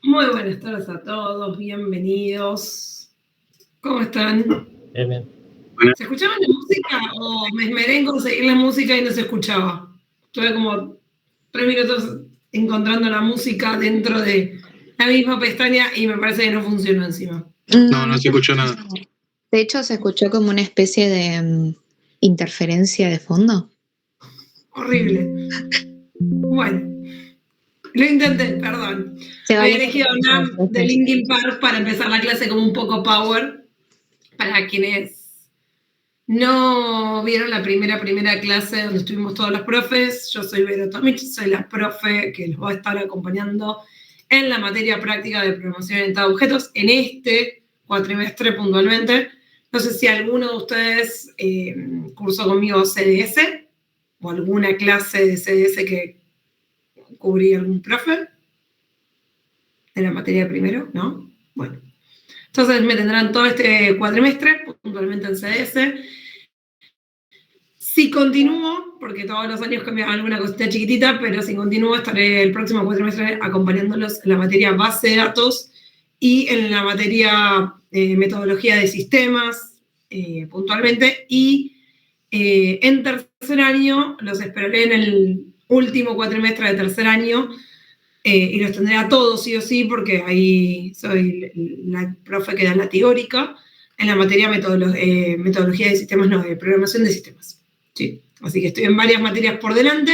Muy buenas tardes a todos, bienvenidos. ¿Cómo están? Bien. ¿Se escuchaba la música o me esmeré en conseguir la música y no se escuchaba? Estuve como 3 minutos encontrando la música dentro de la misma pestaña y me parece que no funcionó encima. No se escuchó nada. De hecho, se escuchó como una especie de interferencia de fondo. Horrible. Bueno, lo intenté, perdón. Había elegido una de Linkin Park para empezar la clase como un poco power. Para quienes no vieron la primera clase donde estuvimos todos los profes, yo soy Vero Tomich, soy la profe que los va a estar acompañando en la materia práctica de programación orientada a objetos en este cuatrimestre puntualmente. No sé si alguno de ustedes cursó conmigo CDS o alguna clase de CDS que cubría algún profe de la materia primero, ¿no? Bueno, entonces me tendrán todo este cuatrimestre puntualmente en CDS. Si continúo, porque todos los años cambia alguna cosita chiquitita, pero si continúo estaré el próximo cuatrimestre acompañándolos en la materia base de datos y en la materia metodología de sistemas, puntualmente, y en tercer año los esperaré en el último cuatrimestre de tercer año y los tendré a todos sí o sí, porque ahí soy la profe que da la teórica en la materia metodología de sistemas, no, de programación de sistemas. Sí, así que estoy en varias materias por delante.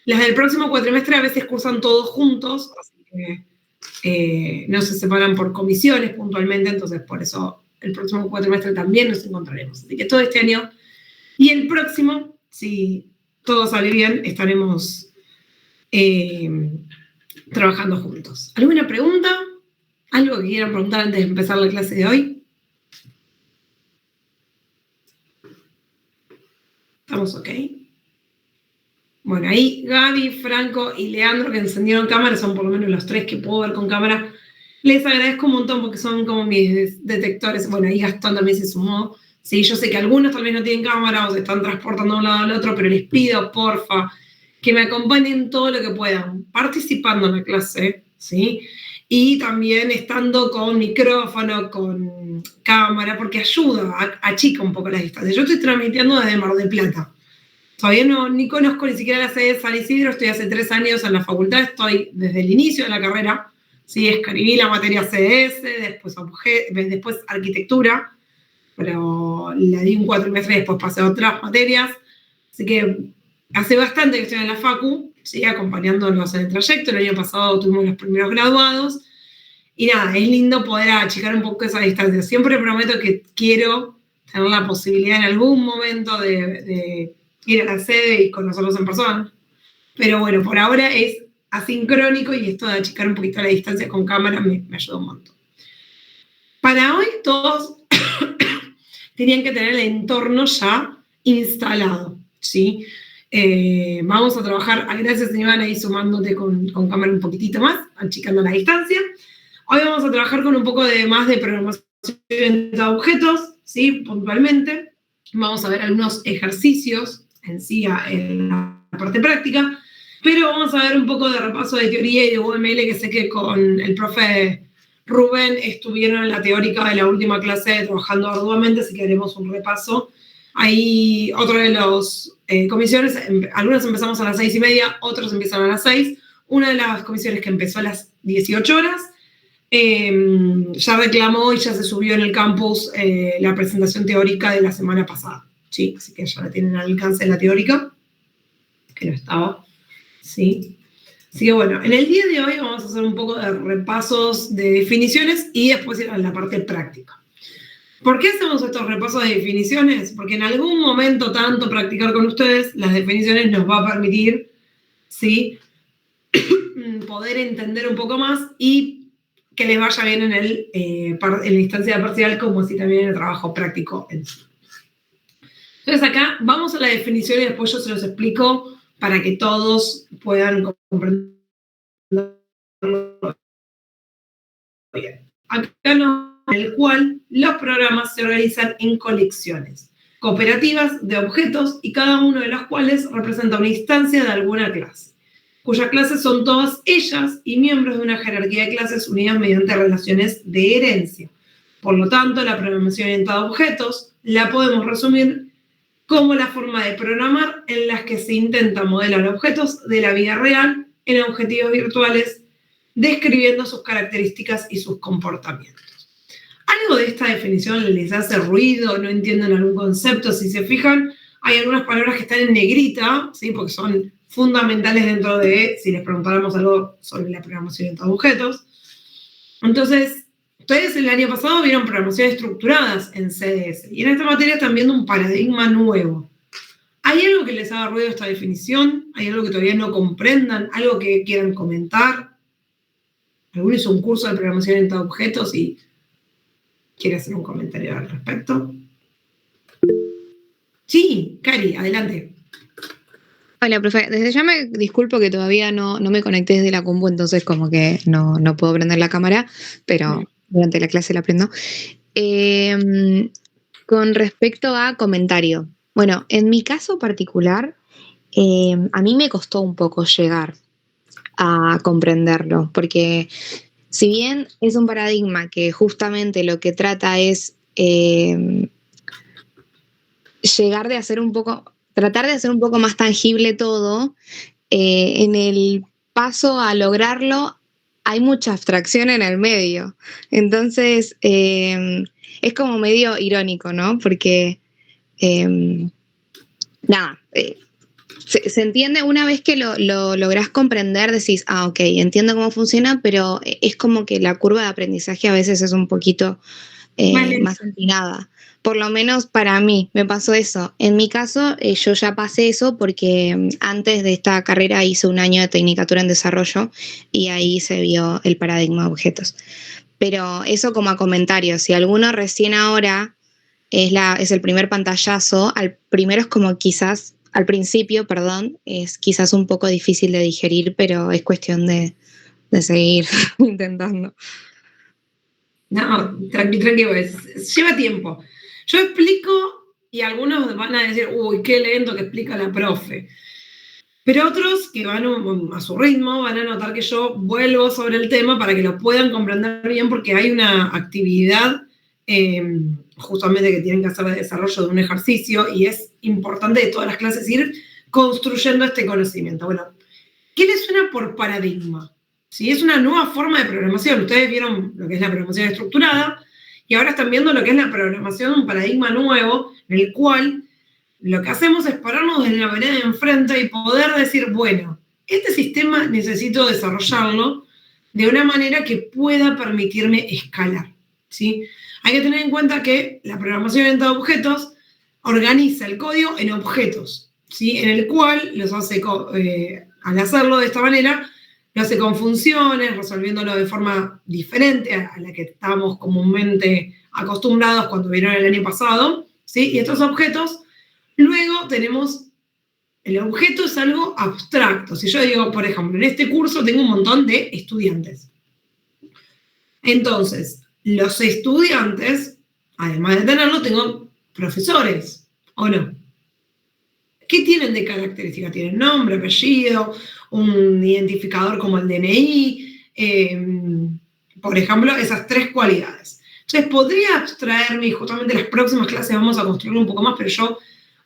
Las del próximo cuatrimestre a veces cursan todos juntos, así que no se separan por comisiones puntualmente, entonces por eso el próximo cuatrimestre también nos encontraremos. Así que todo este año y el próximo, si todo sale bien, estaremos trabajando juntos. ¿Alguna pregunta? ¿Algo que quieran preguntar antes de empezar la clase de hoy? ¿Estamos ok? Bueno, ahí Gaby, Franco y Leandro, que encendieron cámara, son por lo menos los 3 que puedo ver con cámara. Les agradezco un montón porque son como mis detectores. Bueno, ahí Gastón también se sumó. Sí, yo sé que algunos tal vez no tienen cámara o se están transportando de un lado al otro, pero les pido, porfa, que me acompañen todo lo que puedan, participando en la clase, ¿sí? Y también estando con micrófono, con cámara, porque ayuda, achica un poco las distancias. Yo estoy transmitiendo desde Mar del Plata. Todavía ni conozco ni siquiera la sede de San Isidro, estoy hace 3 años en la facultad, estoy desde el inicio de la carrera, sí, escribí la materia CS, después arquitectura, pero la di un cuatrimestre y después pasé a otras materias, así que hace bastante que estoy en la facu, sí, acompañándonos en el trayecto. El año pasado tuvimos los primeros graduados, y nada, es lindo poder achicar un poco esa distancia. Siempre prometo que quiero tener la posibilidad en algún momento de ir a la sede y conocerlos en persona. Pero bueno, por ahora es asincrónico y esto de achicar un poquito la distancia con cámara me ayuda un montón. Para hoy todos tenían que tener el entorno ya instalado, ¿sí? Vamos a trabajar, gracias Iván, ahí sumándote con cámara un poquitito más, achicando la distancia. Hoy vamos a trabajar con un poco más de programación de objetos, ¿sí? Puntualmente. Vamos a ver algunos ejercicios en sí, en la parte práctica, pero vamos a ver un poco de repaso de teoría y de UML, que sé que con el profe Rubén estuvieron en la teórica de la última clase trabajando arduamente, así que haremos un repaso. Ahí otro de las comisiones, algunas empezamos a las 6:30, otros empiezan a las 6. Una de las comisiones que empezó a las 18 horas, ya reclamó y ya se subió en el campus la presentación teórica de la semana pasada, ¿sí? Así que ya la tienen al alcance de la teórica, que no estaba, ¿sí? Así que bueno, en el día de hoy vamos a hacer un poco de repasos de definiciones y después ir a la parte práctica. ¿Por qué hacemos estos repasos de definiciones? Porque en algún momento tanto practicar con ustedes las definiciones nos va a permitir, ¿sí? Poder entender un poco más y que les vaya bien en la instancia parcial, como así también en el trabajo práctico en sí. Entonces acá vamos a la definición y después yo se los explico para que todos puedan comprender. Acá no, en el cual los programas se organizan en colecciones cooperativas de objetos y cada uno de los cuales representa una instancia de alguna clase. cuyas clases son todas ellas y miembros de una jerarquía de clases unidas mediante relaciones de herencia. Por lo tanto, la programación orientada a objetos la podemos resumir como la forma de programar en las que se intenta modelar objetos de la vida real en objetivos virtuales, describiendo sus características y sus comportamientos. ¿Algo de esta definición les hace ruido? ¿No entienden algún concepto? Si se fijan, hay algunas palabras que están en negrita, ¿sí? Porque son fundamentales dentro de, si les preguntáramos algo sobre la programación orientada a objetos. Entonces, ustedes el año pasado vieron programación estructuradas en CDS, y en esta materia están viendo un paradigma nuevo. ¿Hay algo que les haga ruido esta definición? ¿Hay algo que todavía no comprendan? ¿Algo que quieran comentar? ¿Alguno hizo un curso de programación orientada a objetos y quiere hacer un comentario al respecto? Sí, Cari, adelante. Hola, profe. Desde ya me disculpo que todavía no me conecté desde la compu, entonces como que no puedo prender la cámara, pero durante la clase la prendo. Con respecto a comentario. Bueno, en mi caso particular, a mí me costó un poco llegar a comprenderlo, porque si bien es un paradigma que justamente lo que trata es tratar de hacer un poco más tangible todo, en el paso a lograrlo hay mucha abstracción en el medio. Entonces, es como medio irónico, ¿no? Porque, se entiende una vez que lo lográs comprender, decís, ok, entiendo cómo funciona, pero es como que la curva de aprendizaje a veces es un poquito más empinada. Por lo menos para mí me pasó eso. En mi caso, yo ya pasé eso porque antes de esta carrera hice un año de tecnicatura en desarrollo y ahí se vio el paradigma de objetos. Pero eso como a comentario, si alguno recién ahora es el primer pantallazo, al principio, es quizás un poco difícil de digerir, pero es cuestión de seguir intentando. No, tranquilo, lleva tiempo. Yo explico y algunos van a decir, uy, qué lento que explica la profe. Pero otros que van a su ritmo van a notar que yo vuelvo sobre el tema para que lo puedan comprender bien, porque hay una actividad justamente que tienen que hacer de desarrollo de un ejercicio y es importante de todas las clases ir construyendo este conocimiento. Bueno, ¿qué les suena por paradigma? ¿Sí? Es una nueva forma de programación. Ustedes vieron lo que es la programación estructurada y ahora están viendo lo que es la programación, un paradigma nuevo en el cual lo que hacemos es pararnos en la vereda de enfrente y poder decir, bueno, este sistema necesito desarrollarlo de una manera que pueda permitirme escalar, ¿sí? Hay que tener en cuenta que la programación orientada a objetos organiza el código en objetos, ¿sí? En el cual los hace, al hacerlo de esta manera, lo hace con funciones, resolviéndolo de forma diferente a la que estábamos comúnmente acostumbrados cuando vieron el año pasado, ¿sí? Y estos objetos, luego tenemos, el objeto es algo abstracto. Si yo digo, por ejemplo, en este curso tengo un montón de estudiantes. Entonces, los estudiantes, además de tenerlo, tengo profesores, ¿o no? ¿Qué tienen de característica? Tienen nombre, apellido, un identificador como el DNI, por ejemplo, esas tres cualidades. Entonces, podría abstraerme, y justamente en las próximas clases vamos a construirlo un poco más, pero yo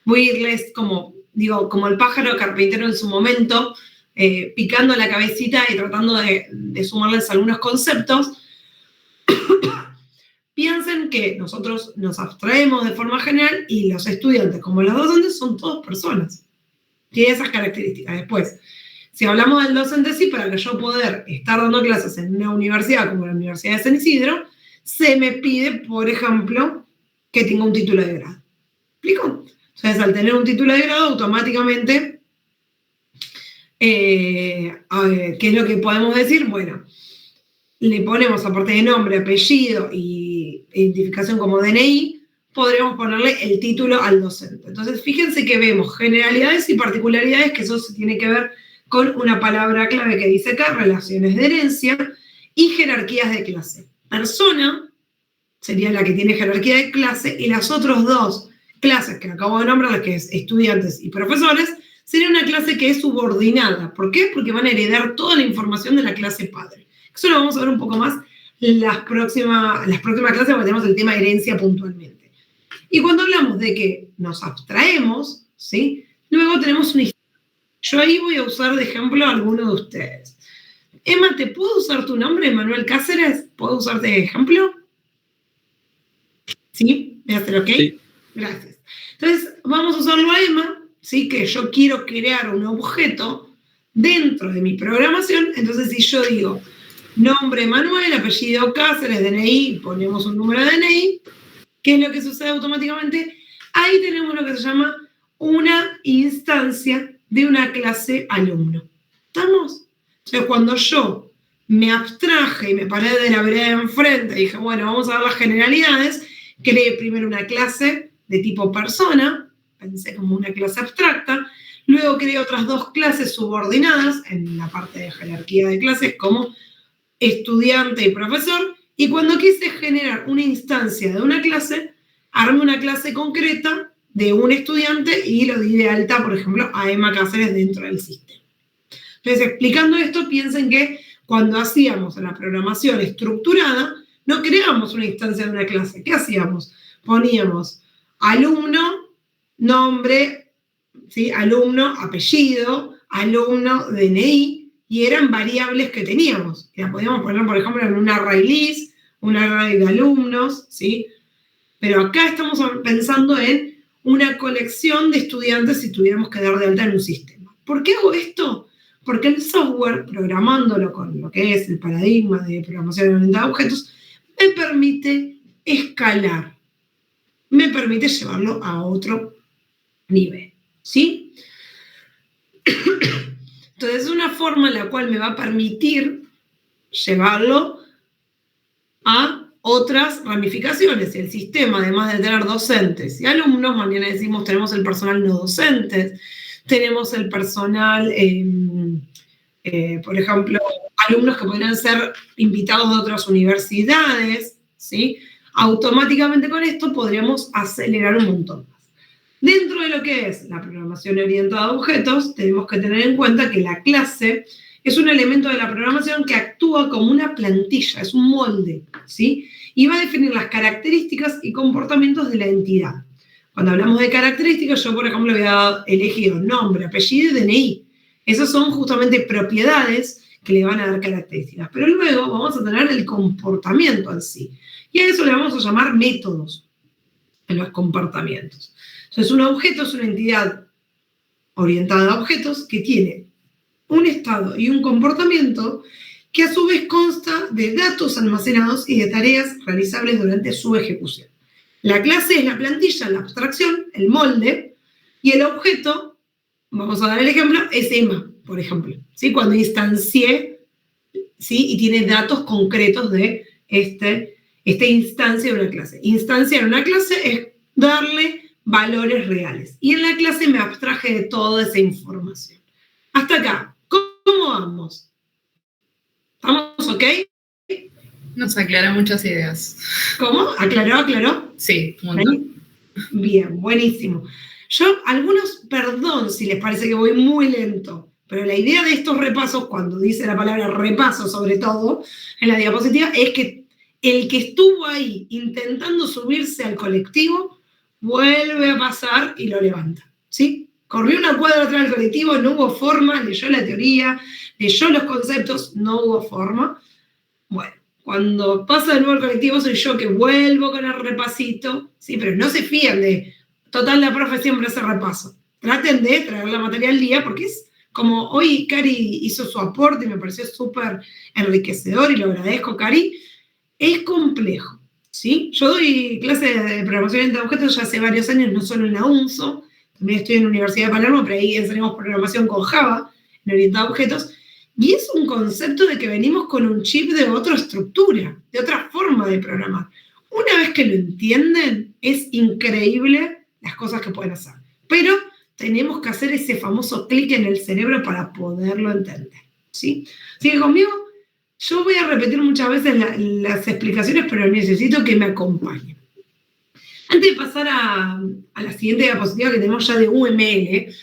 voy a irles como el pájaro carpintero en su momento, picando la cabecita y tratando de sumarles algunos conceptos. Piensen que nosotros nos abstraemos de forma general y los estudiantes, como los docentes, son todas personas. Tiene esas características. Después, si hablamos del docente, sí, para que yo poder estar dando clases en una universidad como la Universidad de San Isidro, se me pide, por ejemplo, que tenga un título de grado. ¿Explico? Entonces, al tener un título de grado, automáticamente, ¿qué es lo que podemos decir? Bueno, le ponemos, aparte de nombre, apellido y identificación como DNI, podremos ponerle el título al docente. Entonces, fíjense que vemos generalidades y particularidades, que eso se tiene que ver con una palabra clave que dice acá, relaciones de herencia y jerarquías de clase. Persona sería la que tiene jerarquía de clase y las otras dos clases que acabo de nombrar, las que es estudiantes y profesores, sería una clase que es subordinada. ¿Por qué? Porque van a heredar toda la información de la clase padre. Eso lo vamos a ver un poco más en las próximas clases, porque tenemos el tema de herencia puntualmente. Y cuando hablamos de que nos abstraemos, ¿sí? Luego tenemos una historia. Yo ahí voy a usar de ejemplo a alguno de ustedes. Emma, ¿te puedo usar tu nombre, Manuel Cáceres? ¿Puedo usarte de ejemplo? ¿Sí? ¿Me hace ok? Sí. Gracias. Entonces, vamos a usarlo a Emma, ¿sí? Que yo quiero crear un objeto dentro de mi programación. Entonces, si yo digo nombre Manuel, apellido Cáceres, DNI, ponemos un número de DNI, ¿qué es lo que sucede automáticamente? Ahí tenemos lo que se llama una instancia de una clase alumno. ¿Estamos? Entonces, cuando yo me abstraje y me paré de la vereda de enfrente y dije, bueno, vamos a ver las generalidades, creé primero una clase de tipo persona, pensé como una clase abstracta, luego creé otras dos clases subordinadas en la parte de jerarquía de clases como estudiante y profesor, y cuando quise generar una instancia de una clase, armé una clase concreta de un estudiante y lo di de alta, por ejemplo, a Emma Cáceres dentro del sistema. Entonces, explicando esto, piensen que cuando hacíamos la programación estructurada, no creábamos una instancia de una clase. ¿Qué hacíamos? Poníamos alumno, nombre, ¿sí? Alumno, apellido, alumno, DNI, y eran variables que teníamos. La podíamos poner, por ejemplo, en un array list, un array de alumnos, ¿sí? Pero acá estamos pensando en una colección de estudiantes si tuviéramos que dar de alta en un sistema. ¿Por qué hago esto? Porque el software, programándolo con lo que es el paradigma de programación orientada a objetos, me permite escalar, me permite llevarlo a otro nivel, ¿sí? Entonces, es una forma en la cual me va a permitir llevarlo a otras ramificaciones. El sistema, además de tener docentes y alumnos, mañana decimos tenemos el personal no docentes, tenemos el personal, por ejemplo, alumnos que podrían ser invitados de otras universidades, ¿sí? Automáticamente con esto podríamos acelerar un montón más. Dentro de lo que es la programación orientada a objetos, tenemos que tener en cuenta que la clase es un elemento de la programación que actúa como una plantilla, es un molde, ¿sí? Y va a definir las características y comportamientos de la entidad. Cuando hablamos de características, yo, por ejemplo, había elegido nombre, apellido y DNI. Esas son justamente propiedades que le van a dar características. Pero luego vamos a tener el comportamiento en sí. Y a eso le vamos a llamar métodos en los comportamientos. Entonces, un objeto es una entidad orientada a objetos que tiene un estado y un comportamiento que a su vez consta de datos almacenados y de tareas realizables durante su ejecución. La clase es la plantilla, la abstracción, el molde, y el objeto, vamos a dar el ejemplo, es Emma, por ejemplo, ¿sí? Cuando instancié, ¿sí? Y tiene datos concretos de esta instancia de una clase. Instanciar una clase es darle valores reales. Y en la clase me abstraje de toda esa información. Hasta acá, ¿cómo vamos? ¿Estamos ok? Nos aclara muchas ideas. ¿Cómo? ¿Aclaró? Sí, un montón. Bien, buenísimo. Perdón si les parece que voy muy lento, pero la idea de estos repasos, cuando dice la palabra repaso sobre todo en la diapositiva, es que el que estuvo ahí intentando subirse al colectivo vuelve a pasar y lo levanta, ¿sí? Corrió una cuadra atrás del colectivo, no hubo forma, leyó la teoría, leyó los conceptos, no hubo forma. Bueno, cuando pasa de nuevo el colectivo soy yo que vuelvo con el repasito, ¿sí? Pero no se fían de, total, la profe siempre hace repaso. Traten de traer la materia al día, porque es como hoy Cari hizo su aporte y me pareció súper enriquecedor y lo agradezco, Cari. Es complejo, ¿sí? Yo doy clases de programación orientada a objetos ya hace varios años, no solo en la UNSO, también estoy en la Universidad de Palermo, pero ahí enseñamos programación con Java, en orientado a objetos, y es un concepto de que venimos con un chip de otra estructura, de otra forma de programar. Una vez que lo entienden, es increíble las cosas que pueden hacer. Pero tenemos que hacer ese famoso clic en el cerebro para poderlo entender, ¿sí? Así que conmigo, yo voy a repetir muchas veces las explicaciones, pero necesito que me acompañen. Antes de pasar a la siguiente diapositiva que tenemos ya de UML,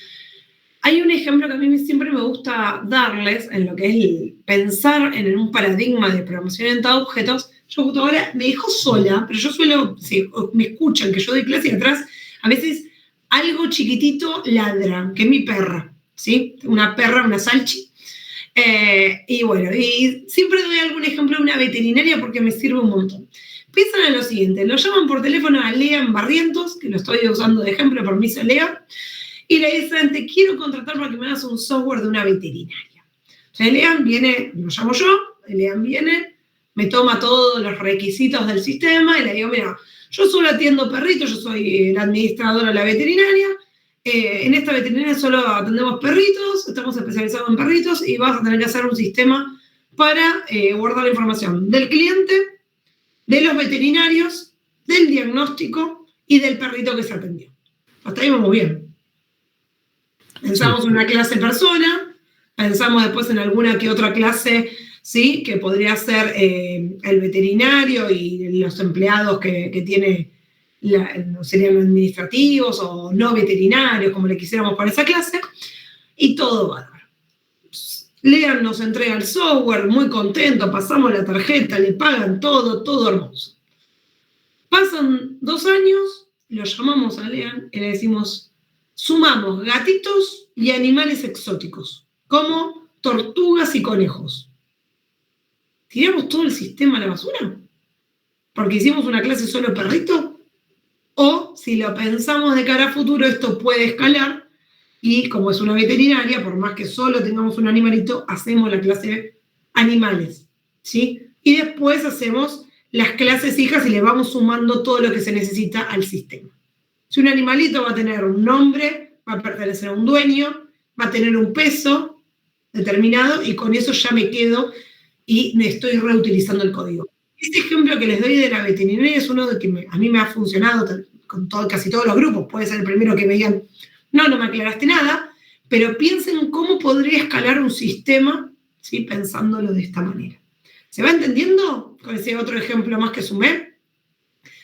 Hay un ejemplo que a mí siempre me gusta darles en lo que es el pensar en un paradigma de programación orientada a objetos. Yo justo ahora me dejo sola, pero yo suelo, si me escuchan que yo doy clase y atrás, a veces algo chiquitito ladra, que es mi perra, ¿sí? Una perra, una salchi. Y bueno, y siempre doy algún ejemplo de una veterinaria porque me sirve un montón. Piensan en lo siguiente, lo llaman por teléfono a Lean Barrientos, que lo estoy usando de ejemplo, permiso Lea, y le dicen, te quiero contratar para que me hagas un software de una veterinaria. Entonces Lean viene, lo llamo yo, Lean viene, me toma todos los requisitos del sistema y le digo, mira, yo solo atiendo perritos, yo soy la administradora de la veterinaria, en esta veterinaria solo atendemos perritos, estamos especializados en perritos y vas a tener que hacer un sistema para guardar la información del cliente, de los veterinarios, del diagnóstico y del perrito que se atendió. Hasta ahí vamos bien. Pensamos en una clase persona, pensamos después en alguna que otra clase, ¿sí? Que podría ser el veterinario y los empleados que tiene, serían los administrativos o no veterinarios, como le quisiéramos para esa clase, y todo bárbaro. Lean nos entrega el software, muy contento, pasamos la tarjeta, le pagan todo hermoso. Pasan 2 años, lo llamamos a Lean y le decimos, sumamos gatitos y animales exóticos, como tortugas y conejos. ¿Tiramos todo el sistema a la basura? ¿Porque hicimos una clase solo perrito? O, si lo pensamos de cara a futuro, esto puede escalar y, como es una veterinaria, por más que solo tengamos un animalito, hacemos la clase animales, ¿sí? Y después hacemos las clases hijas y le vamos sumando todo lo que se necesita al sistema. Si un animalito va a tener un nombre, va a pertenecer a un dueño, va a tener un peso determinado y con eso ya me quedo y me estoy reutilizando el código. Este ejemplo que les doy de la veterinaria es uno de que a mí me ha funcionado con casi todos los grupos. Puede ser el primero que me digan, no me aclaraste nada, pero piensen cómo podría escalar un sistema, ¿sí? Pensándolo de esta manera. ¿Se va entendiendo? Con ese otro ejemplo más que sumé.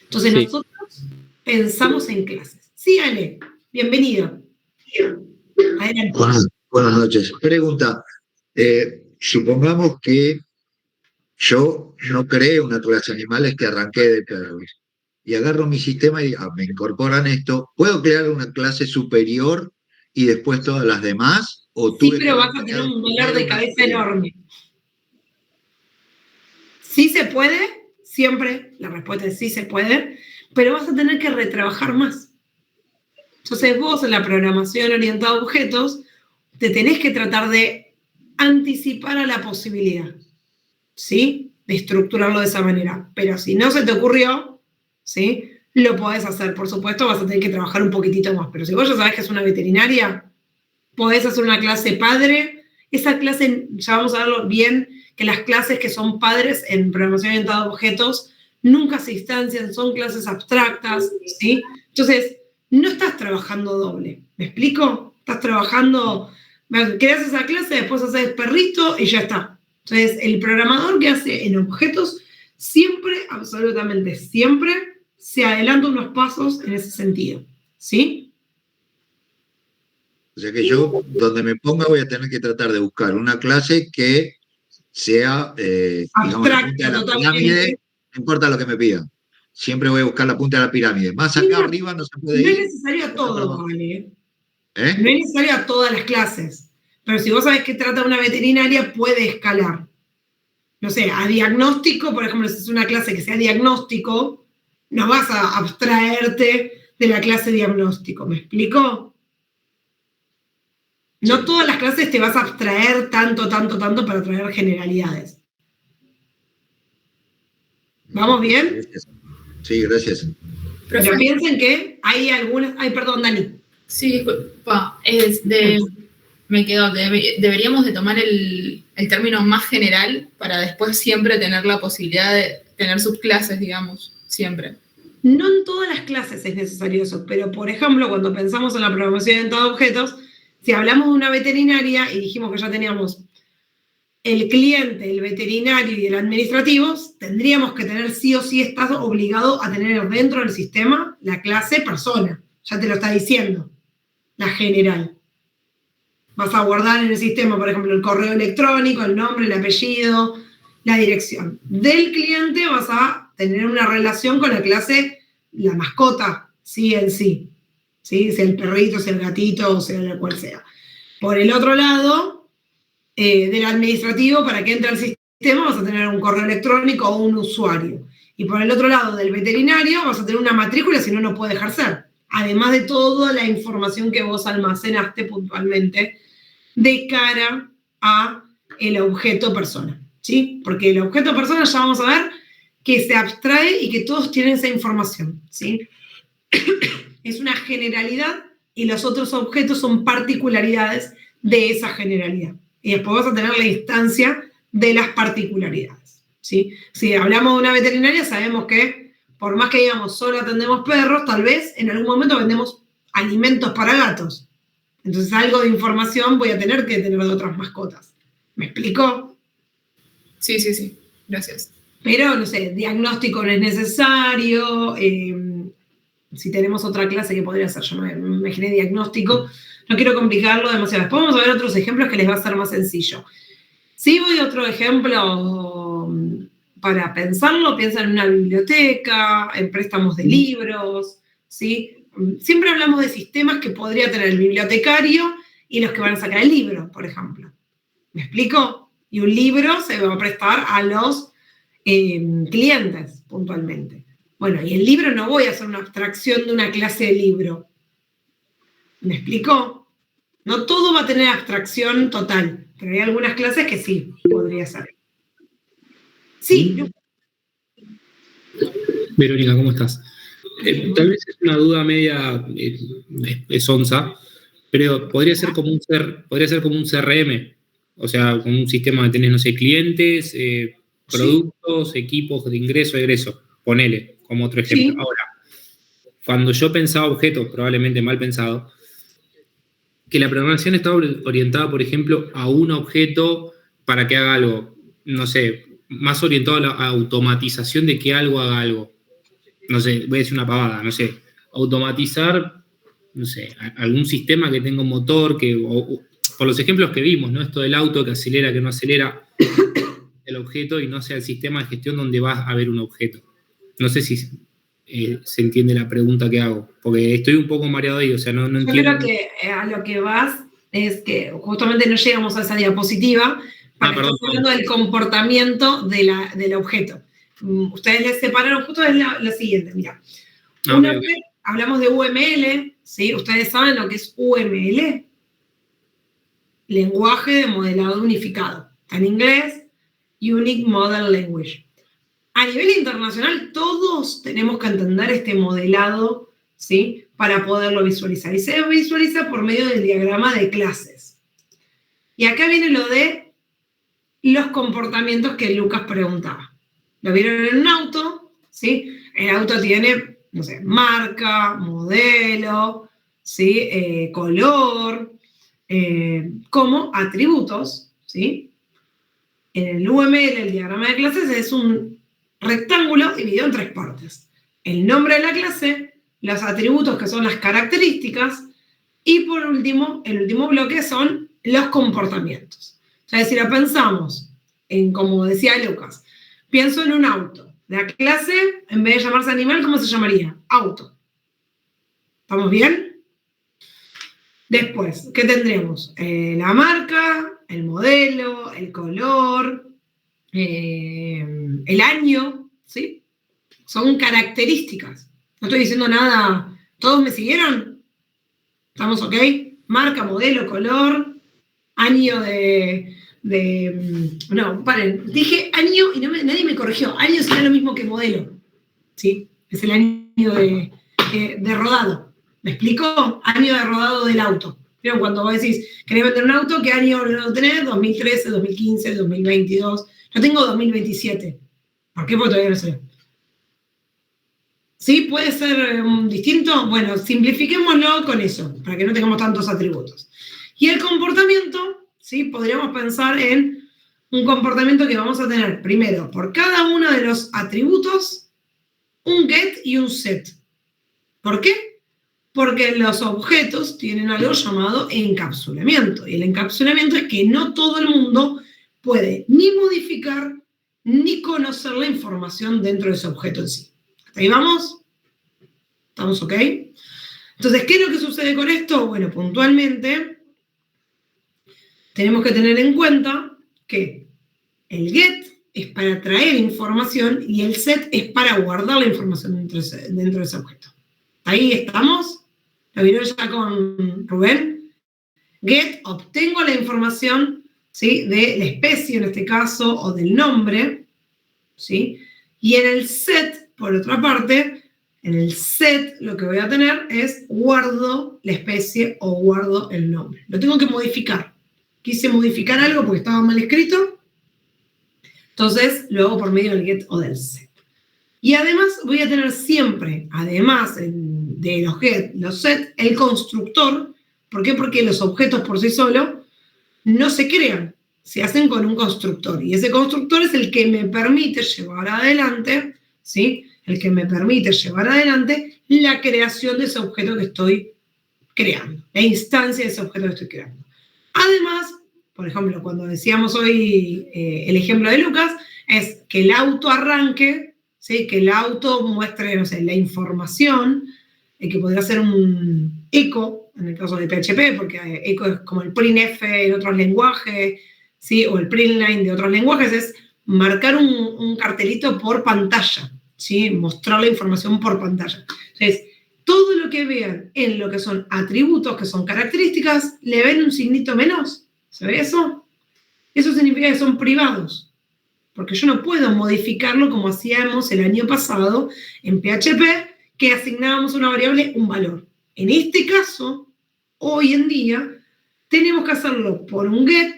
Entonces sí. Nosotros pensamos en clases. Sí, Ale, bienvenido. Adelante. Buenas noches. Pregunta, supongamos que yo no creé una clase de animales, que arranqué de perros, y agarro mi sistema y me incorporan esto, ¿puedo crear una clase superior y después todas las demás? ¿O sí, pero vas a tener un dolor de cabeza enorme. Sí se puede, siempre la respuesta es sí se puede, pero vas a tener que retrabajar más. Entonces vos en la programación orientada a objetos te tenés que tratar de anticipar a la posibilidad, ¿sí? De estructurarlo de esa manera. Pero si no se te ocurrió, ¿sí? Lo podés hacer. Por supuesto, vas a tener que trabajar un poquitito más. Pero si vos ya sabés que es una veterinaria, podés hacer una clase padre. Esa clase, ya vamos a verlo bien, que las clases que son padres en programación orientada a objetos nunca se instancian, son clases abstractas, ¿sí? Entonces, no estás trabajando doble. ¿Me explico? Estás trabajando, creas esa clase, después haces perrito y ya está. Entonces, el programador que hace en objetos siempre, absolutamente siempre, se adelanta unos pasos en ese sentido, ¿sí? O sea que yo, donde me ponga, voy a tener que tratar de buscar una clase que sea, digamos, la punta de la pirámide, no importa lo que me pidan. Siempre voy a buscar la punta de la pirámide. Más acá arriba no se puede ir. No es necesario a todo, ¿vale? No es necesario a todas las clases. Pero si vos sabés que trata de una veterinaria, puede escalar. No sé, a diagnóstico, por ejemplo, si es una clase que sea diagnóstico, no vas a abstraerte de la clase diagnóstico. ¿Me explico? No todas las clases te vas a abstraer tanto para traer generalidades. ¿Vamos bien? Sí, gracias. Pero piensen que hay algunas... Ay, perdón, Dani. Sí, disculpa. Me quedo. Deberíamos de tomar el término más general para después siempre tener la posibilidad de tener subclases, digamos, siempre. No en todas las clases es necesario eso, pero por ejemplo, cuando pensamos en la programación orientada a objetos, si hablamos de una veterinaria y dijimos que ya teníamos el cliente, el veterinario y el administrativo, tendríamos que tener sí o sí, estás obligado a tener dentro del sistema la clase persona. Ya te lo está diciendo, la general. Vas a guardar en el sistema, por ejemplo, el correo electrónico, el nombre, el apellido, la dirección. Del cliente vas a tener una relación con la clase, la mascota, sí en sí. ¿Sí? Sea el perrito, sea el gatito, o sea el cual sea. Por el otro lado, del administrativo, para que entre al sistema, vas a tener un correo electrónico o un usuario. Y por el otro lado, del veterinario, vas a tener una matrícula, si no, no puede ejercer. Además de toda la información que vos almacenaste puntualmente de cara a el objeto persona, ¿sí? Porque el objeto persona ya vamos a ver que se abstrae y que todos tienen esa información, ¿sí? Es una generalidad y los otros objetos son particularidades de esa generalidad. Y después vas a tener la instancia de las particularidades, ¿sí? Si hablamos de una veterinaria, sabemos que por más que digamos solo atendemos perros, tal vez en algún momento vendemos alimentos para gatos. Entonces algo de información voy a tener que tener de otras mascotas. ¿Me explico? Sí. Gracias. Pero, no sé, diagnóstico no es necesario. Si tenemos otra clase que podría ser, yo me imaginé diagnóstico. No quiero complicarlo demasiado. Después vamos a ver otros ejemplos que les va a ser más sencillo. Si voy a otro ejemplo para pensarlo, piensa en una biblioteca, en préstamos de libros, ¿sí? Siempre hablamos de sistemas que podría tener el bibliotecario y los que van a sacar el libro, por ejemplo. ¿Me explico? Y un libro se va a prestar a los clientes, puntualmente. Bueno, y el libro no voy a hacer una abstracción de una clase de libro. ¿Me explico? No todo va a tener abstracción total, pero hay algunas clases que sí, podría ser. Sí. Verónica, ¿cómo estás? Tal vez es una duda media sonsa, pero podría ser como un CRM, o sea, como un sistema que tenés, no sé, clientes, productos, equipos de ingreso, egreso, ponele, como otro ejemplo. Sí. Ahora, cuando yo pensaba objetos, probablemente mal pensado, que la programación estaba orientada, por ejemplo, a un objeto para que haga algo, no sé, más orientado a la automatización de que algo haga algo. No sé, voy a decir una pavada, no sé, automatizar, no sé, algún sistema que tenga un motor, por los ejemplos que vimos, ¿no? Esto del auto que acelera, que no acelera el objeto y no sea el sistema de gestión donde va a haber un objeto. No sé si se entiende la pregunta que hago, porque estoy un poco mareado ahí, o sea, no entiendo. Yo creo que a lo que vas es que justamente no llegamos a esa diapositiva, para estar hablando del comportamiento del objeto. Ustedes les separaron, justo es la siguiente, mira. Hablamos de UML, ¿sí? Ustedes saben lo que es UML. Lenguaje de modelado unificado. Está en inglés, Unique Model Language. A nivel internacional, todos tenemos que entender este modelado, ¿sí? Para poderlo visualizar. Y se visualiza por medio del diagrama de clases. Y acá viene lo de los comportamientos que Lucas preguntaba. Lo vieron en un auto, ¿sí? El auto tiene, no sé, marca, modelo, ¿sí? Color, como atributos, ¿sí? En el UML, el diagrama de clases, es un rectángulo dividido en 3 partes. El nombre de la clase, los atributos que son las características, y por último, el último bloque son los comportamientos. O sea, si lo pensamos en, como decía Lucas, pienso en un auto. La clase, en vez de llamarse animal, ¿cómo se llamaría? Auto. ¿Estamos bien? Después, ¿qué tendremos? La marca, el modelo, el color, el año, ¿sí? Son características. No estoy diciendo nada. ¿Todos me siguieron? ¿Estamos ok? Marca, modelo, color, año no, paren. Dije año y nadie me corrigió. Año será lo mismo que modelo. ¿Sí? Es el año de rodado. ¿Me explico? Año de rodado del auto. Pero cuando vos decís, ¿querés vender un auto? ¿Qué año lo tenés? 2013, 2015, 2022. Yo tengo 2027. ¿Por qué? Porque todavía no sé. ¿Sí? ¿Puede ser distinto? Bueno, simplifiquémoslo con eso, para que no tengamos tantos atributos. Y el comportamiento, ¿sí? Podríamos pensar en un comportamiento que vamos a tener, primero, por cada uno de los atributos, un get y un set. ¿Por qué? Porque los objetos tienen algo llamado encapsulamiento. Y el encapsulamiento es que no todo el mundo puede ni modificar ni conocer la información dentro de ese objeto en sí. ¿Hasta ahí vamos? ¿Estamos ok? Entonces, ¿qué es lo que sucede con esto? Bueno, puntualmente tenemos que tener en cuenta que el get es para traer información y el set es para guardar la información dentro de ese objeto. ¿Ahí estamos? ¿Lo vieron ya con Rubén? Get, obtengo la información, ¿sí?, de la especie en este caso o del nombre, ¿sí? Y en el set, por otra parte, en el set lo que voy a tener es guardo la especie o guardo el nombre. Lo tengo que modificar. Quise modificar algo porque estaba mal escrito, entonces lo hago por medio del get o del set. Y además voy a tener siempre, además de los get, los set, el constructor. ¿Por qué? Porque los objetos por sí solos no se crean, se hacen con un constructor. Y ese constructor es el que me permite llevar adelante, ¿sí?, el que me permite llevar adelante la creación de ese objeto que estoy creando, la instancia de ese objeto que estoy creando. Además, por ejemplo, cuando decíamos hoy el ejemplo de Lucas, es que el auto arranque, ¿sí?, que el auto muestre, no sé, la información, que podría ser un eco, en el caso de PHP, porque eco es como el printf en otros lenguajes, ¿sí?, o el printline de otros lenguajes, es marcar un cartelito por pantalla, ¿sí?, mostrar la información por pantalla. Entonces, todo lo que vean en lo que son atributos, que son características, ¿le ven un signito menos? ¿Se ve eso? Eso significa que son privados, porque yo no puedo modificarlo como hacíamos el año pasado en PHP, que asignábamos a una variable un valor. En este caso, hoy en día, tenemos que hacerlo por un get,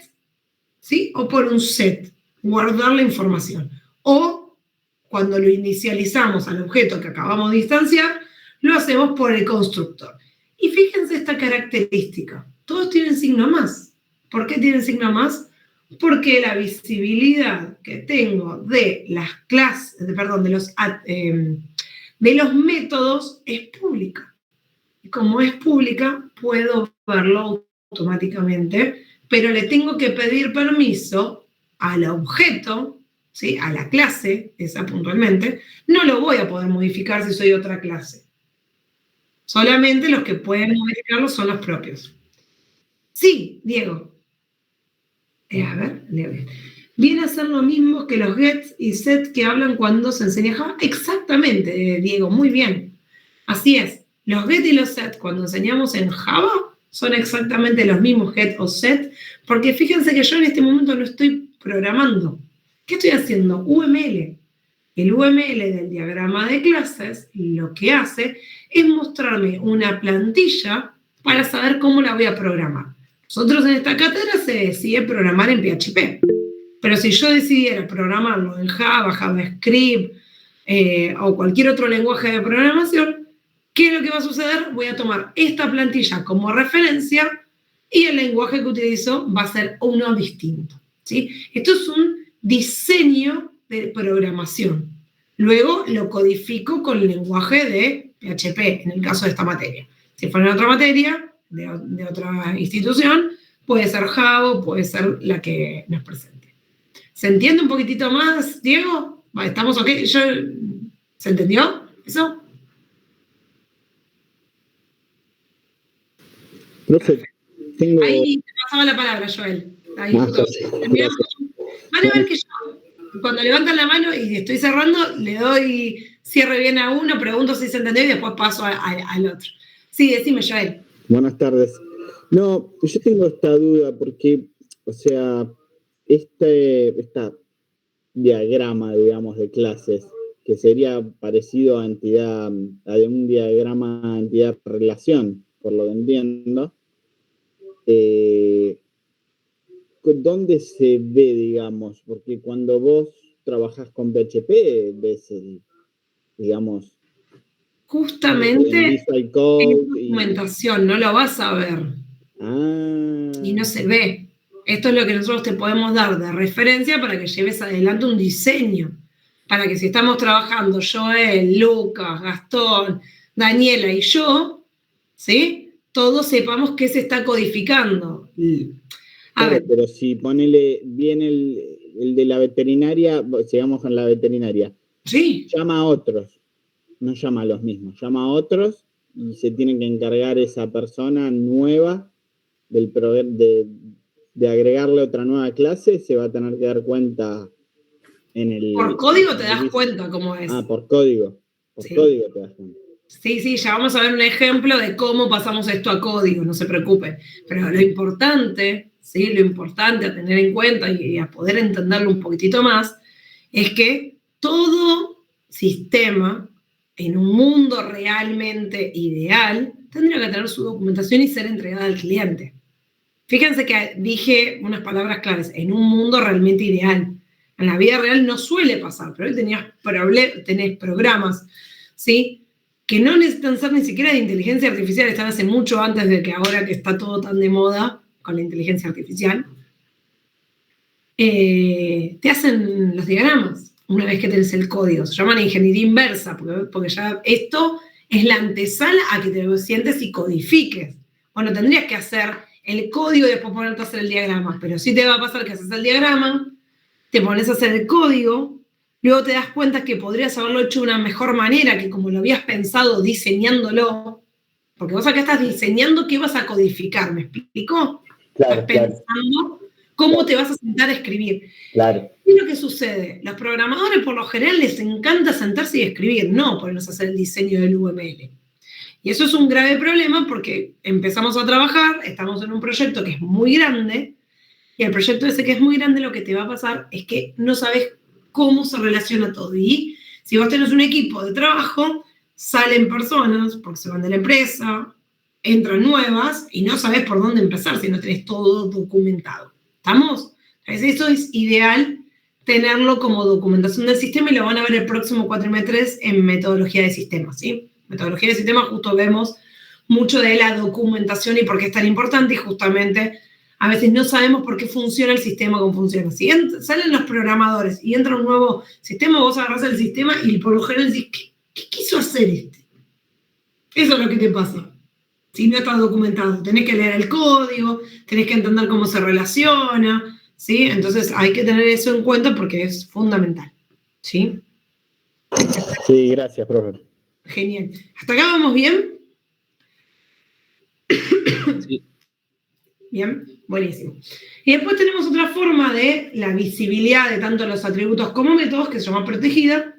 ¿sí?, o por un set, guardar la información. O, cuando lo inicializamos al objeto que acabamos de instanciar, lo hacemos por el constructor. Y fíjense esta característica. Todos tienen signo más. ¿Por qué tienen signo más? Porque la visibilidad que tengo de las clases, de los métodos es pública. Y como es pública, puedo verlo automáticamente, pero le tengo que pedir permiso al objeto, ¿sí?, a la clase, esa puntualmente. No lo voy a poder modificar si soy otra clase. Solamente los que pueden modificarlo son los propios. Sí, Diego. A ver, leo bien. Viene a ser lo mismo que los get y set que hablan cuando se enseña Java. Exactamente, Diego, muy bien. Así es. Los get y los set cuando enseñamos en Java son exactamente los mismos get o set, porque fíjense que yo en este momento no estoy programando. ¿Qué estoy haciendo? UML. El UML del diagrama de clases lo que hace es mostrarme una plantilla para saber cómo la voy a programar. Nosotros en esta cátedra se decide programar en PHP, pero si yo decidiera programarlo en Java, JavaScript o cualquier otro lenguaje de programación, ¿qué es lo que va a suceder? Voy a tomar esta plantilla como referencia y el lenguaje que utilizo va a ser uno distinto, ¿sí? Esto es un diseño de programación. Luego lo codifico con el lenguaje de PHP, en el caso de esta materia. Si fuera en otra materia, de otra institución, puede ser Java, puede ser la que nos presente. ¿Se entiende un poquitito más, Diego? ¿Estamos ok? ¿Se entendió eso? Profe, tengo... Ahí te pasaba la palabra, Joel. Ahí, van a ver que yo, cuando levantan la mano y estoy cerrando, le doy cierre bien a uno, pregunto si se entendió y después paso al otro. Sí, decime, Joel. Buenas tardes. No, yo tengo esta duda porque, o sea, esta diagrama, digamos, de clases, que sería parecido a un diagrama entidad-relación, por lo que entiendo, ¿dónde se ve, digamos? Porque cuando vos trabajás con PHP, ves digamos... Justamente en documentación, no lo vas a ver. Y no se ve. Esto es lo que nosotros te podemos dar de referencia para que lleves adelante un diseño. Para que si estamos trabajando Joel, Lucas, Gastón, Daniela y yo, ¿sí? Todos sepamos qué se está codificando. A ver. Pero si ponele bien el de la veterinaria, sigamos con la veterinaria. Sí. Llama a otros, no llama a los mismos, llama a otros y se tiene que encargar esa persona nueva de agregarle otra nueva clase, se va a tener que dar cuenta en el... Por código te das cuenta cómo es. Por código. Por código te das cuenta. Sí, ya vamos a ver un ejemplo de cómo pasamos esto a código, no se preocupen. Pero lo importante, ¿sí? Lo importante a tener en cuenta y a poder entenderlo un poquitito más, es que todo sistema en un mundo realmente ideal tendría que tener su documentación y ser entregada al cliente. Fíjense que dije unas palabras claves, en un mundo realmente ideal. En la vida real no suele pasar, pero hoy tenés programas, ¿sí? Que no necesitan ser ni siquiera de inteligencia artificial, están hace mucho antes de que ahora que está todo tan de moda con la inteligencia artificial, te hacen los diagramas una vez que tenés el código. Se llaman ingeniería inversa, porque ya esto es la antesala a que te lo sientes y codifiques. Bueno, tendrías que hacer el código y después ponerte a hacer el diagrama, pero sí te va a pasar que haces el diagrama, te pones a hacer el código, luego te das cuenta que podrías haberlo hecho de una mejor manera que como lo habías pensado diseñándolo, porque vos acá estás diseñando qué vas a codificar, ¿me explicó? Claro, estás pensando cómo te vas a sentar a escribir. Claro. ¿Qué es lo que sucede? Los programadores por lo general les encanta sentarse y escribir, no ponernos a hacer el diseño del UML. Y eso es un grave problema porque empezamos a trabajar, estamos en un proyecto que es muy grande, y el proyecto ese que es muy grande lo que te va a pasar es que no sabes cómo se relaciona todo. Y si vos tenés un equipo de trabajo, salen personas porque se van de la empresa, entran nuevas y no sabes por dónde empezar si no tenés todo documentado. ¿Estamos? Entonces eso es ideal tenerlo como documentación del sistema y lo van a ver el próximo cuatrimestre en metodología de sistemas, ¿sí? Metodología de sistemas justo vemos mucho de la documentación y por qué es tan importante y justamente a veces no sabemos por qué funciona el sistema como funciona. Si salen los programadores y entra un nuevo sistema, vos agarrás el sistema y por lo general decís, ¿qué quiso hacer este? Eso es lo que te pasa. Si no está documentado, tenés que leer el código, tenés que entender cómo se relaciona, ¿sí? Entonces hay que tener eso en cuenta porque es fundamental, ¿sí? Sí, gracias, profe. Genial. ¿Hasta acá vamos bien? Sí. Bien, buenísimo. Y después tenemos otra forma de la visibilidad de tanto los atributos como métodos que se llama protegida